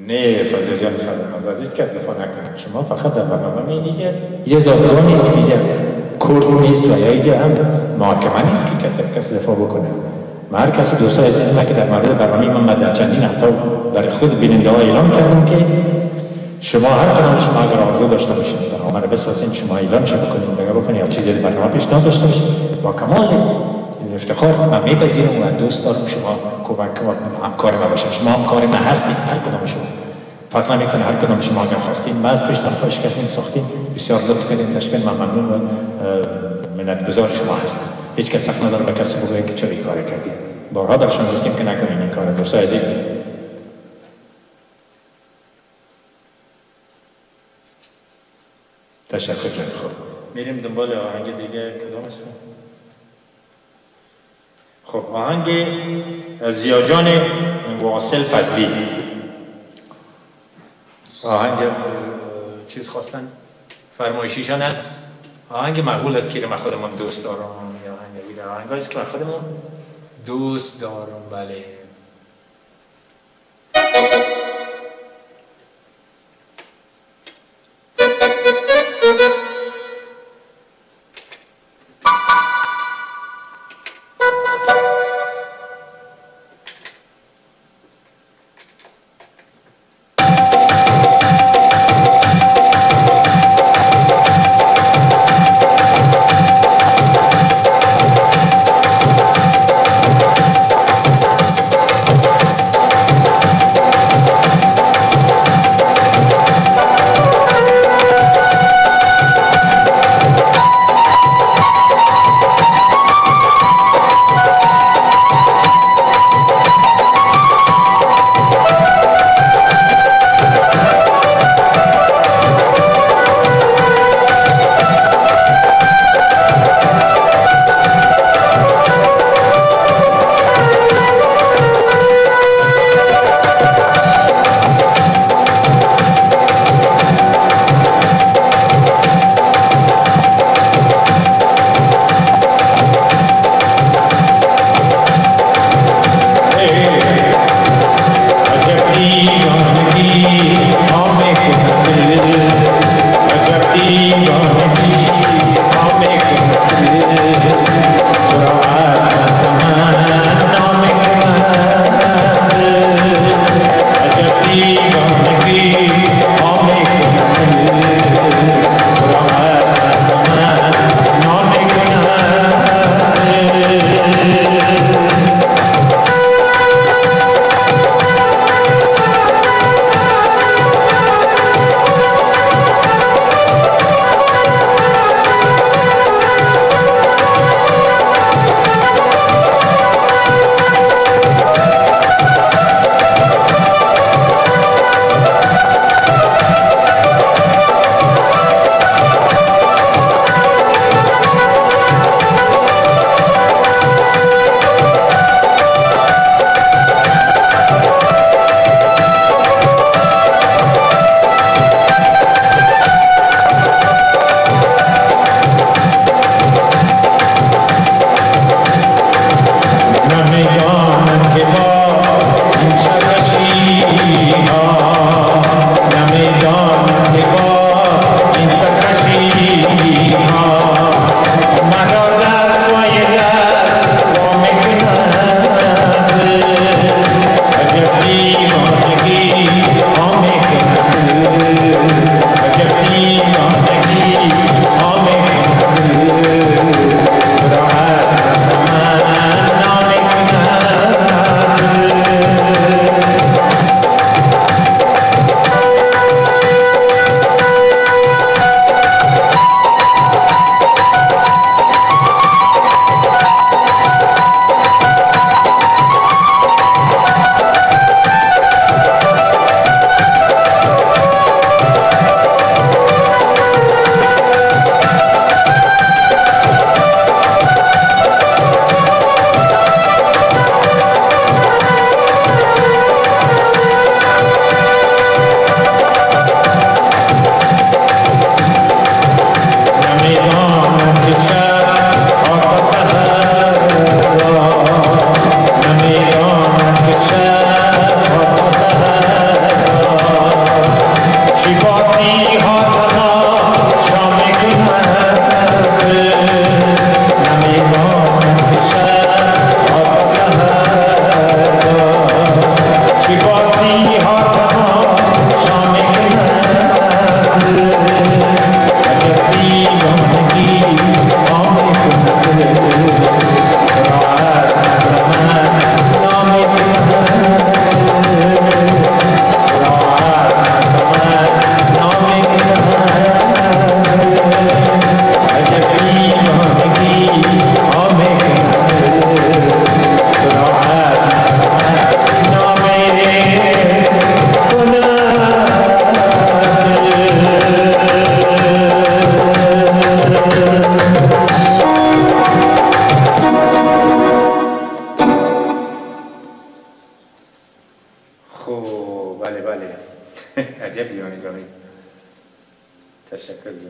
[SPEAKER 2] نه فضل جان سلام از هیچ کس دفاع نکنم. شما فقط در برنامه میگه یه دادگاه نیست، یه کورت نیست و یا یه هم محاکمه نیست که کسی از کسی دفاع بکنه. من هر کسی دوستای عزیز من که در مورد برنامه من در چندین هفته برای خود بیننده ها اعلام کردم که شما هر کدام شما اگر آرزو داشته باشید برنامه رو بسازین، شما اعلان چه بکنید دیگه بکنید یا چیزی برنامه پیشنهاد داشته باشید، با کمال افتخار من میپذیرم و دوست دارم شما کمک و همکار ما باشید. شما همکار ما هستید، هر کدام شما فرق نمیکنه. هر کدام شما اگر خواستین ما از پیشتر خواهش کردیم ساختیم، بسیار لطف کردین تشکیل. من ممنون و منتگزار شما هستم. هیچ کس حق نداره به کسی بگه که چرا این کار کردیم. بارها درشون گفتیم که نکنین این کار. دوستای عزیز تشکر جان. خوب میریم دنبال آهنگ دیگه. کدامشون؟ خب آهنگ زیاجان واصل فضلی. آهنگ چیز خواستن فرمایشیشان است. آهنگ مقبول است که من خودمون دوست دارم. یا آهنگ است که من خودمون دوست دارم. بله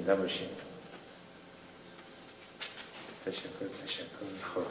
[SPEAKER 2] زنده باشین. تشکر. خب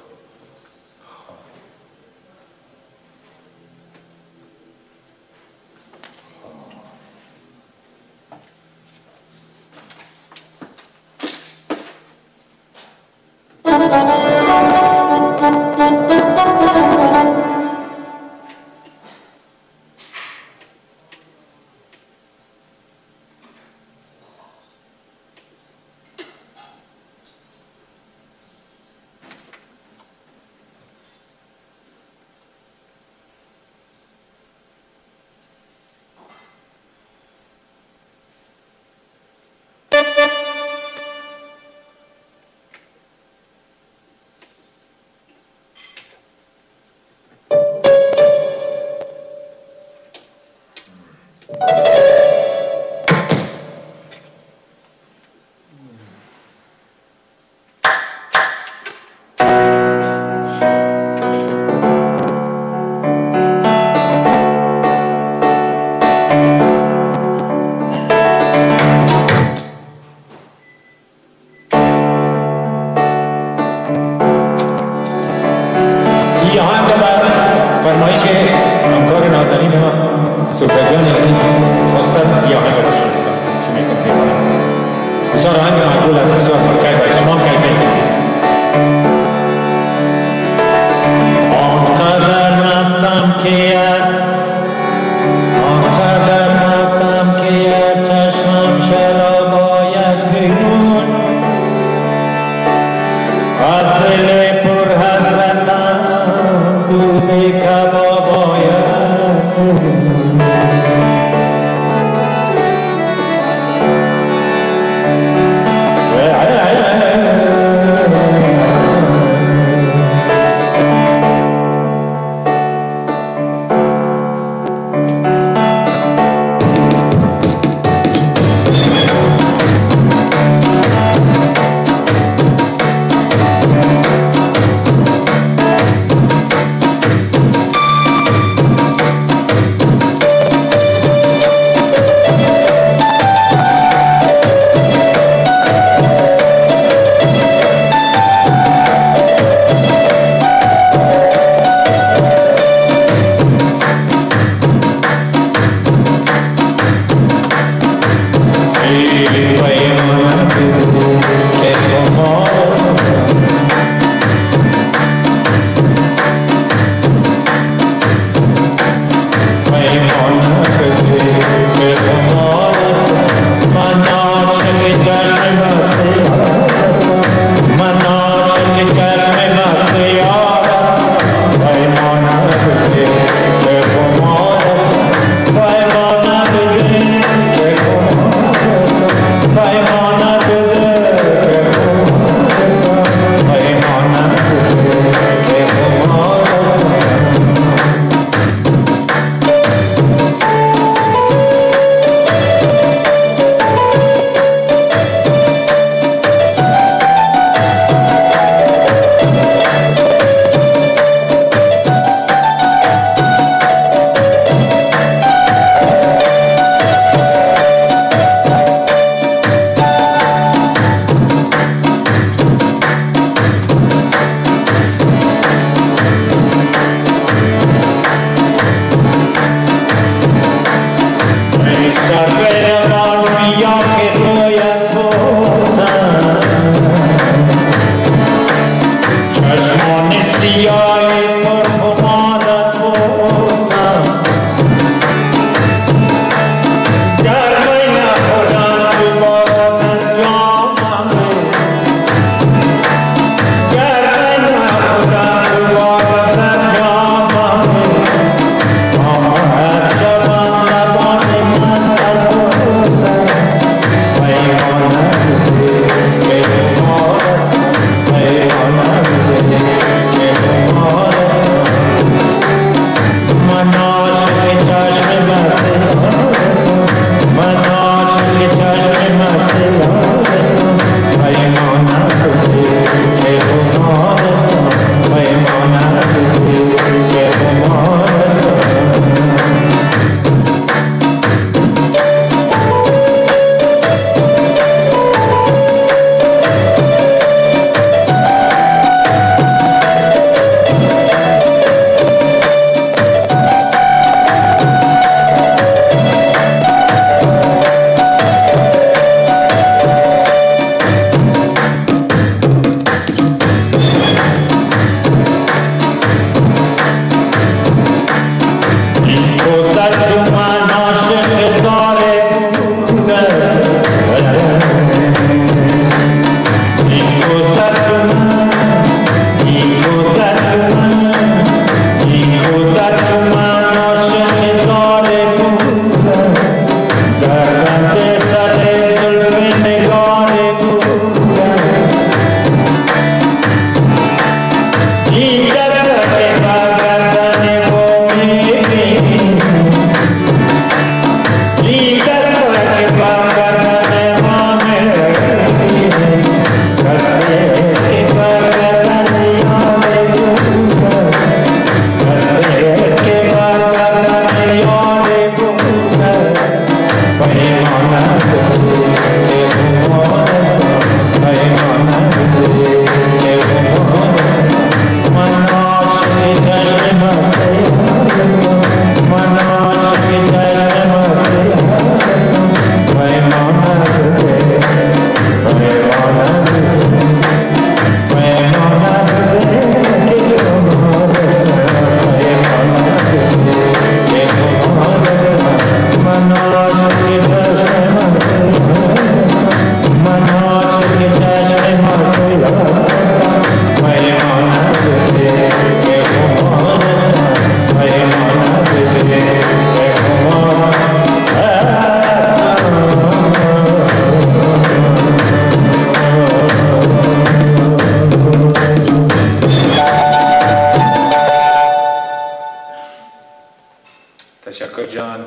[SPEAKER 2] تشکر جان.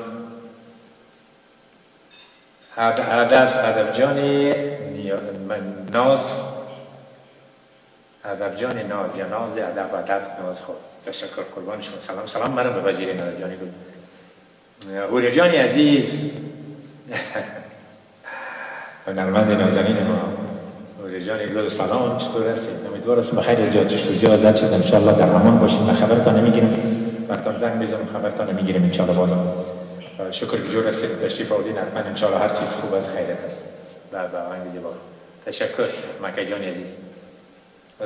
[SPEAKER 2] هدف جان ناز، هدف جان ناز یا ناز هدف ناز. خب تشکر، قربان شما. سلام منم به وزیر ناز جانی گل. هوری جانی عزیز هنرمند نازنین ما هوری جانی گل، سلام، چطور هستید؟ امیدوار هستم بخیر، زیاد جستجو از هر چیز ان شاء الله در امان باشید. من خبرتان نمیگیرم، براتون زنگ میزنم خبرتان نمیگیرم ان شاء الله. بازم شکر که جور هستید، تشریف آوردین. حتما ان شاء الله هر چیز خوب از خیرت است. با آهنگ زیبا. تشکر مکه جان عزیز.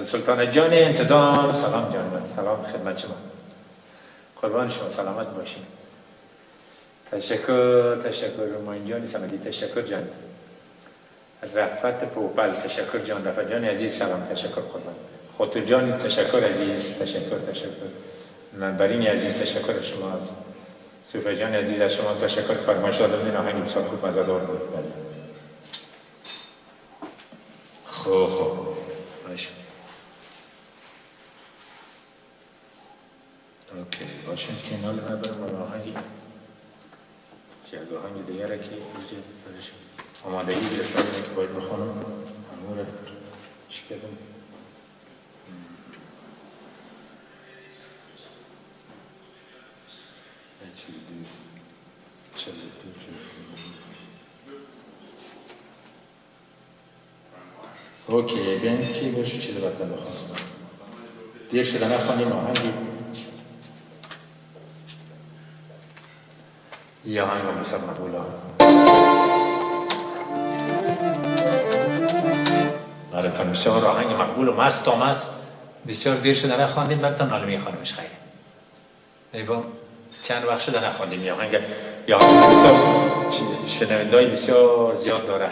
[SPEAKER 2] سلطان جان انتظام، سلام جان، سلام خدمت شما، قربان شما، سلامت باشین. تشکر ماین جان سمدی، تشکر جان. رفت پوپل، تشکر جان. رفت جان عزیز، سلام، تشکر قربان. خاطر جان تشکر عزیز، تشکر. منبرین عزیز، تشکر از شما. از صوفی جان عزیز، از شما تشکر. فرمایش دادم آهنگ بسیار خوب مزه‌دار بود. خوب باشه. اوکی باشه، کنال من برم آهنگی که از آهنگ دیگره که آمادگی گرفتم که باید بخونم. امور چی کردم؟ اوکی بین کی باشه چیز باید بخونم. دیر شده نخونیم آهنگی یا آهنگ هم بسر مقبول براتون بسیار آهنگ مقبول و مست است. بسیار دیر شده نخواندیم، براتون نالمی خانمش خیلی ایوام چند وقت شده نخواندیم. یا آهنگ بسیار شنونده‌ای بسیار زیاد داره.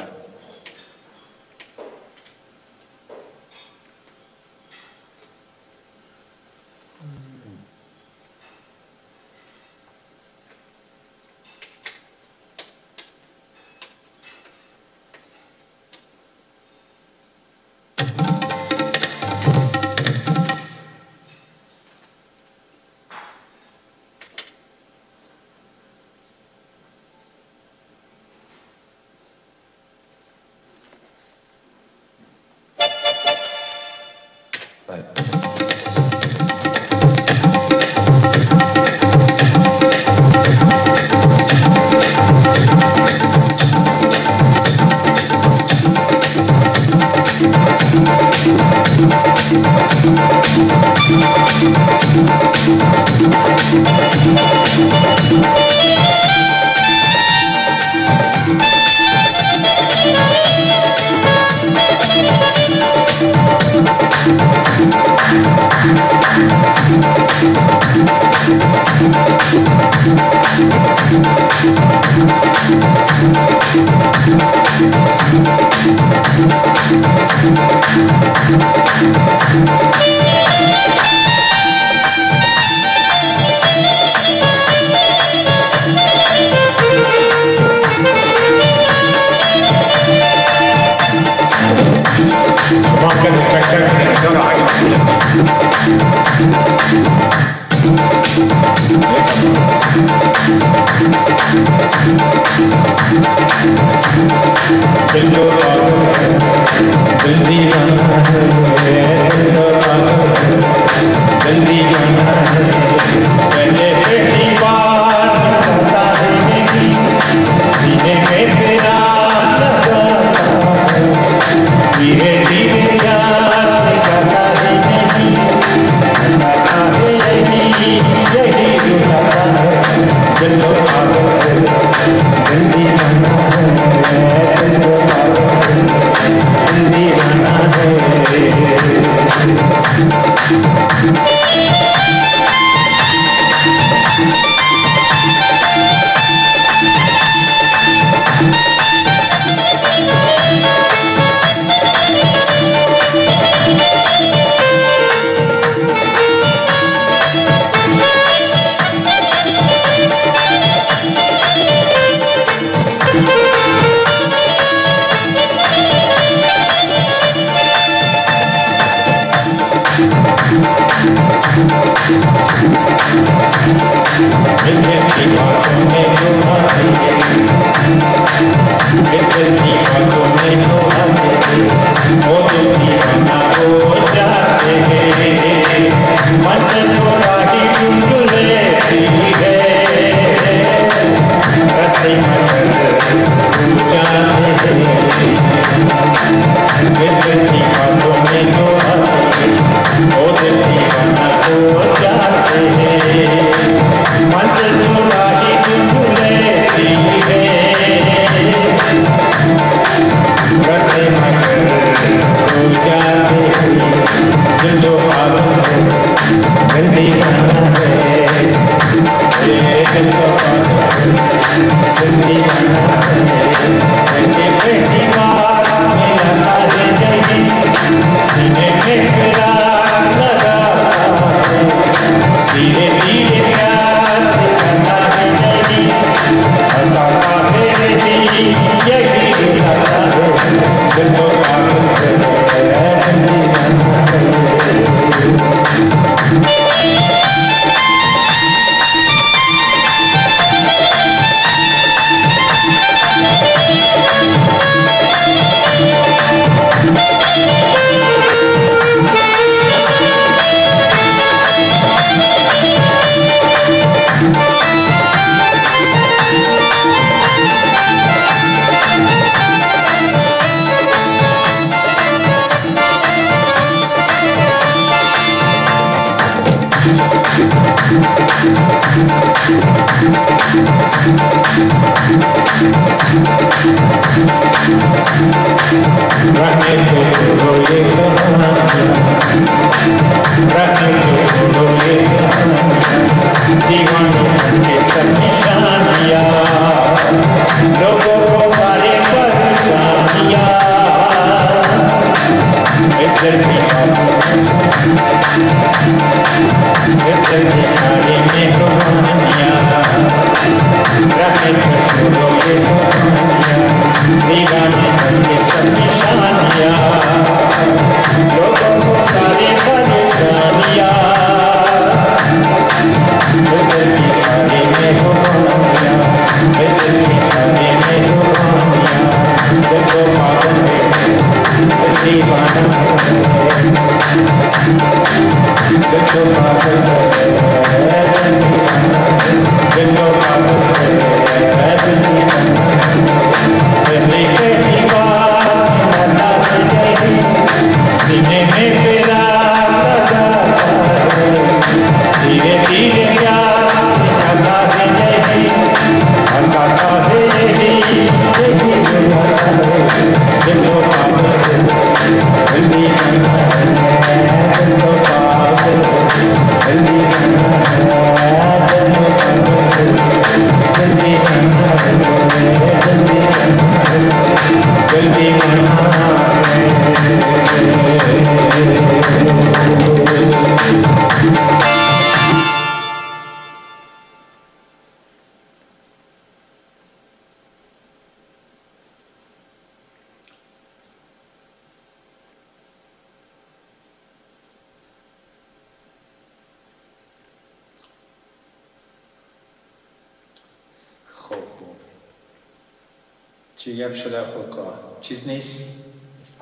[SPEAKER 2] چی گپ شده خب چیز نیست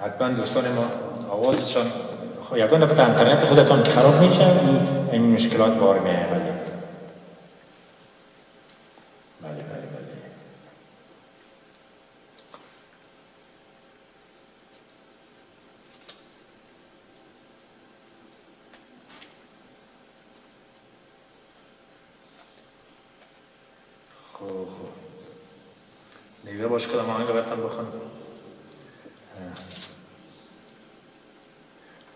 [SPEAKER 2] حتما دوستان ما آوازشان یکان دفعه اینترنت خودتان که خراب میشه این مشکلات بار میه دیگه باش کدام آهنگ براتون بخونم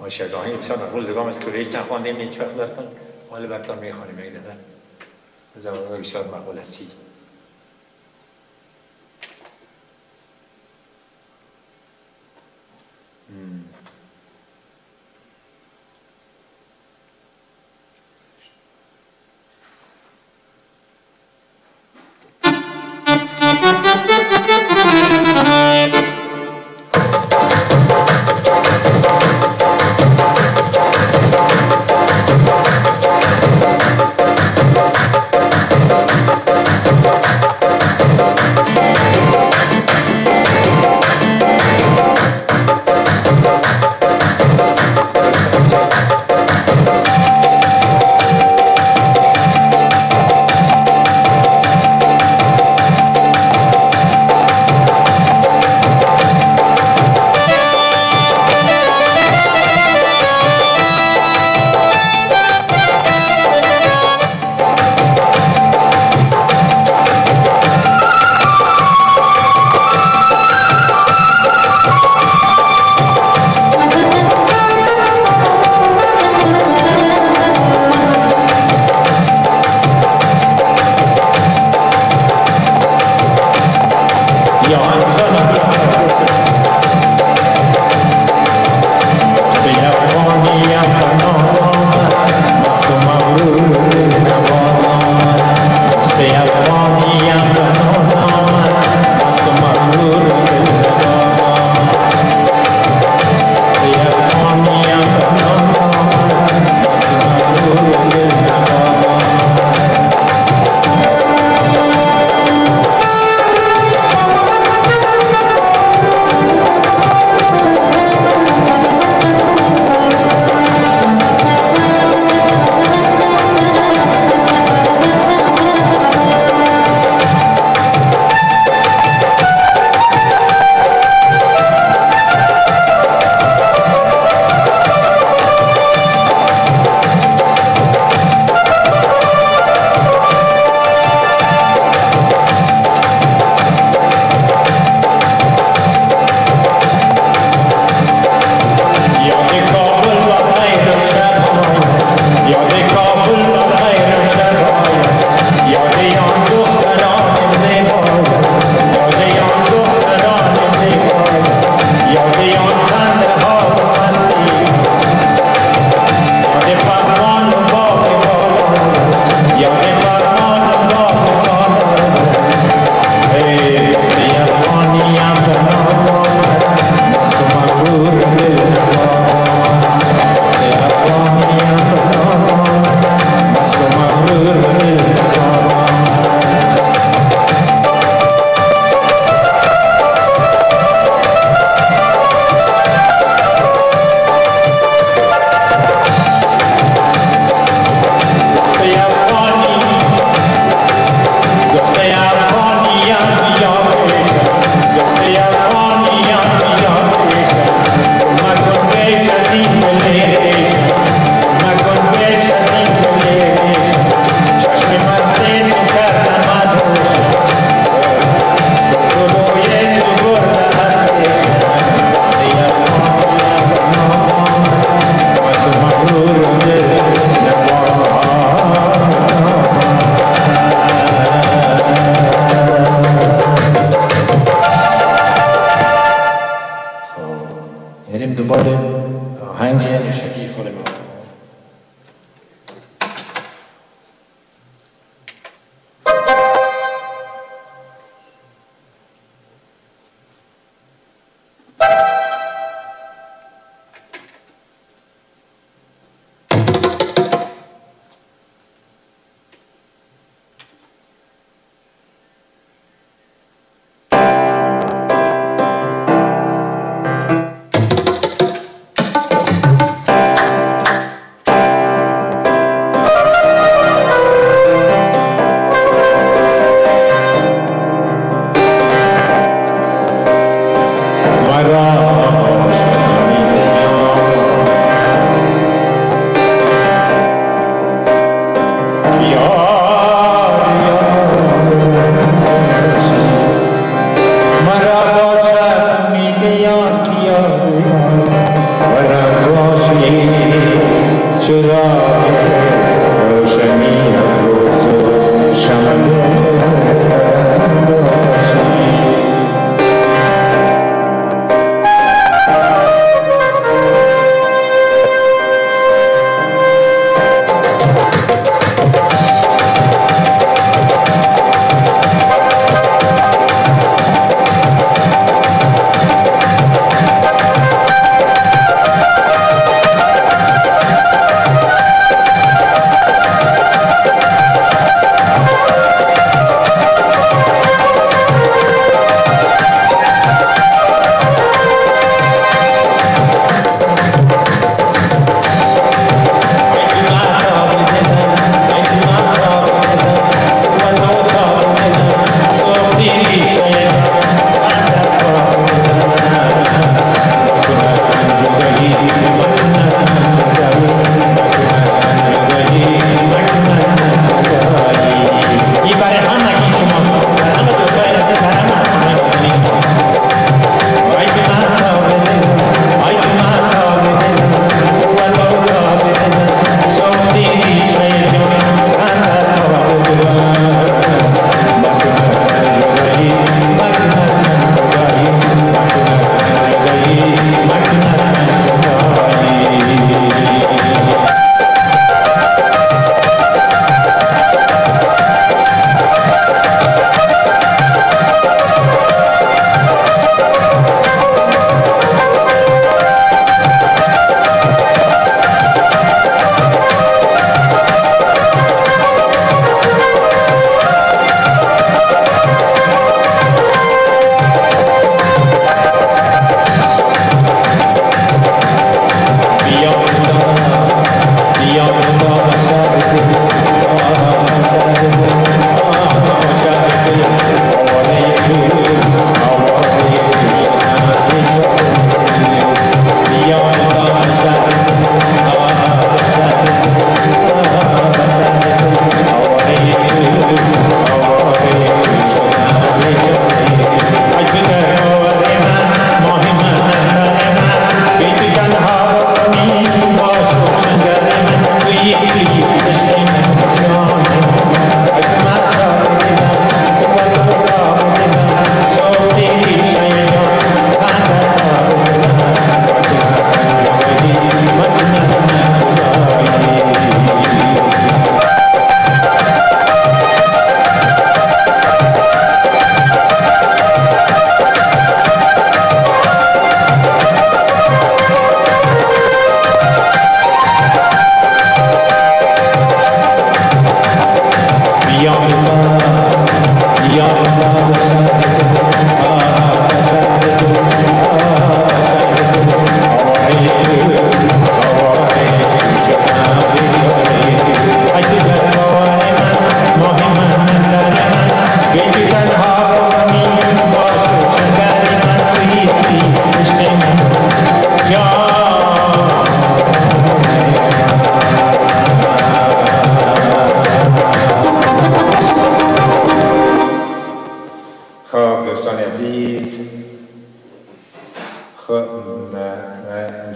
[SPEAKER 2] ما شگاهی بسیار مقبول دیگه از که هیچ نخواندیم هیچ وقت براتون حالا براتون میخوانیم یک دفعه از آهنگ بسیار مقبول هستی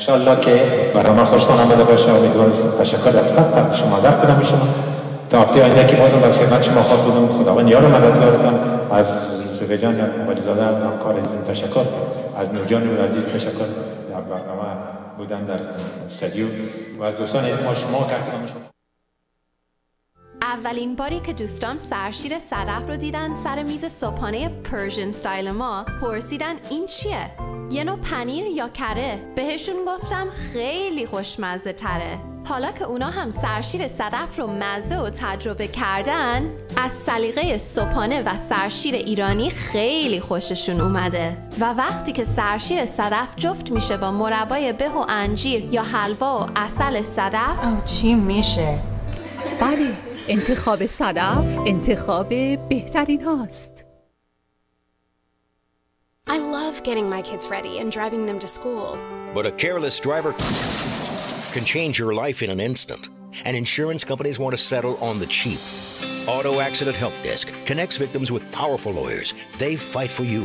[SPEAKER 2] انشالله که برنامه خوشتون آمده باشه. امیدوارم تشکر از وقت شما در کنم شما تا هفته آینده که بازم در خدمت شما خواهد بودم. خداوند یار و مددگارتان. از زبیجان ولیزاده همکار عزیزم تشکر، از نورجان عزیز تشکر در برنامه بودن در استودیو و از دوستان عزیز شما کارکنان شما.
[SPEAKER 3] اولین باری که دوستام سرشیر صدف رو دیدن سر میز صبحانه پرژن استایل ما پرسیدن این چیه؟ یه نوع پنیر یا کره؟ بهشون گفتم خیلی خوشمزه تره. حالا که اونا هم سرشیر صدف رو مزه و تجربه کردن، از سلیقه صبحانه و سرشیر ایرانی خیلی خوششون اومده و وقتی که سرشیر صدف جفت میشه با مربای به و انجیر یا حلوا و عسل صدف
[SPEAKER 4] چی میشه؟
[SPEAKER 5] بله، انتخاب صدف انتخاب بهترین هاست.
[SPEAKER 6] I love getting my kids ready and driving them to school.
[SPEAKER 7] But a careless driver can change your life in an instant. And insurance companies want to settle on the cheap. Auto Accident Help Desk connects victims with powerful lawyers. They fight for you.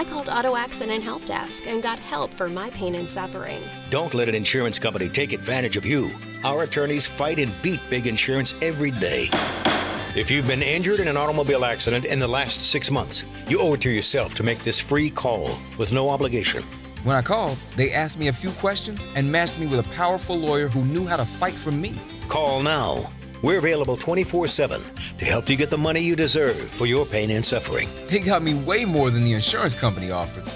[SPEAKER 6] I called Auto Accident Help Desk and got help for my pain and suffering.
[SPEAKER 7] Don't let an insurance company take advantage of you. Our attorneys fight and beat big insurance every day. If you've been injured in an automobile accident in the last 6 months, you owe it to yourself to make this free call with no obligation.
[SPEAKER 4] When I called, they asked me a few questions and matched me with a powerful lawyer who knew how to fight for me.
[SPEAKER 7] Call now. We're available 24/7 to help you get the money you deserve for your pain and suffering.
[SPEAKER 4] They got me way more than the insurance company offered.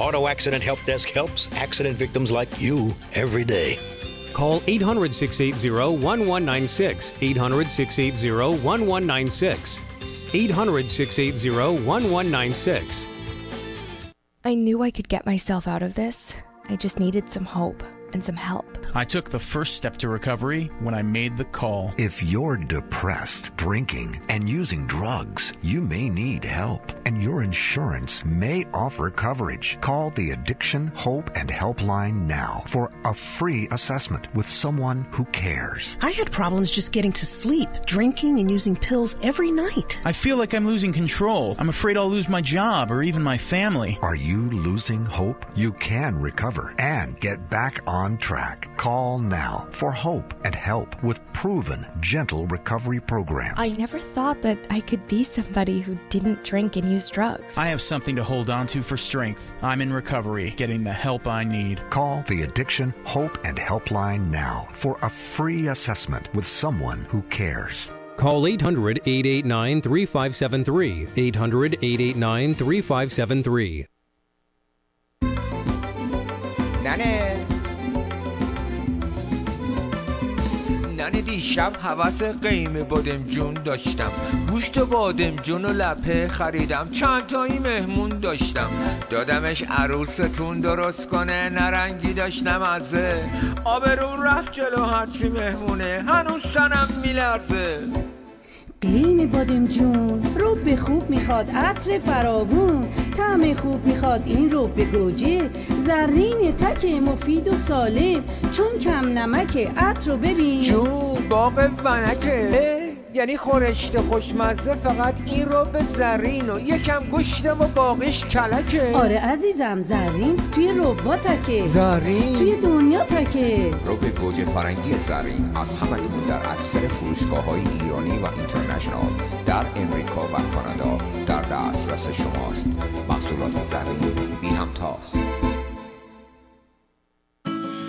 [SPEAKER 7] Auto Accident Help Desk helps accident victims like you every day.
[SPEAKER 8] Call 800-680-1196, 800-680-1196, 800-680-1196.
[SPEAKER 9] I knew I could get myself out of this. I just needed some hope and some help.
[SPEAKER 10] I took the first step to recovery when I made the call.
[SPEAKER 11] If you're depressed, drinking, and using drugs, you may need help, and your insurance may offer coverage. Call the Addiction, Hope, and Helpline now for a free assessment with someone who cares.
[SPEAKER 12] I had problems just getting to sleep, drinking and using pills every night.
[SPEAKER 10] I feel like I'm losing control. I'm afraid I'll lose my job or even my family.
[SPEAKER 11] Are you losing hope? You can recover and get back on track. Call now for hope and help with proven, gentle recovery programs.
[SPEAKER 9] I never thought that I could be somebody who didn't drink and use drugs.
[SPEAKER 10] I have something to hold on to for strength. I'm in recovery, getting the help I need.
[SPEAKER 11] Call the Addiction, Hope, and Helpline now for a free assessment with someone who cares.
[SPEAKER 8] Call 800-889-3573, 800-889-3573.
[SPEAKER 13] ننه دیشب حوث قیمه بادمجون داشتم، گوشت بادمجون و لپه خریدم، چند تایی مهمون داشتم، دادمش عروستون درست کنه، نرنگی داشتم ازه، آبرون رفت جلو هرچی مهمونه، هنوز تنم میلرزه.
[SPEAKER 14] قیم بادمجون رو به خوب میخواد، عطر فراوون، طعم خوب میخواد این رو به گوجه، زرین تک مفید و سالم، چون کم نمکه، عطر رو ببین
[SPEAKER 13] جون باغ ونکه، یعنی خورشت خوشمزه، فقط این رو به زرین و یکم گوشته و باقیش کلکه.
[SPEAKER 14] آره عزیزم، زرین توی رباتکه،
[SPEAKER 13] زرین
[SPEAKER 14] توی دنیا تکه.
[SPEAKER 15] رو به گوجه فرنگی زرین از همکنون در اکثر فروشگاه‌های ایرانی و اینترنشنال در امریکا و کانادا در دسترس شماست. محصولات زرین بی همتاست.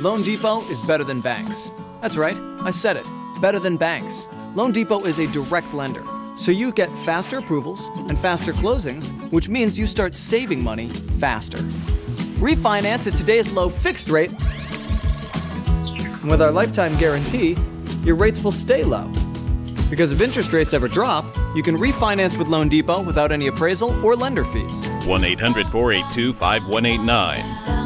[SPEAKER 16] Loan Depot is better than banks. That's right, I said it. Better than banks. Loan Depot is a direct lender, so you get faster approvals and faster closings, which means you start saving money faster. Refinance at today's low fixed rate, and with our lifetime guarantee, your rates will stay low. Because if interest rates ever drop, you can refinance with Loan Depot without any appraisal or lender fees.
[SPEAKER 17] 1-800-482-5189.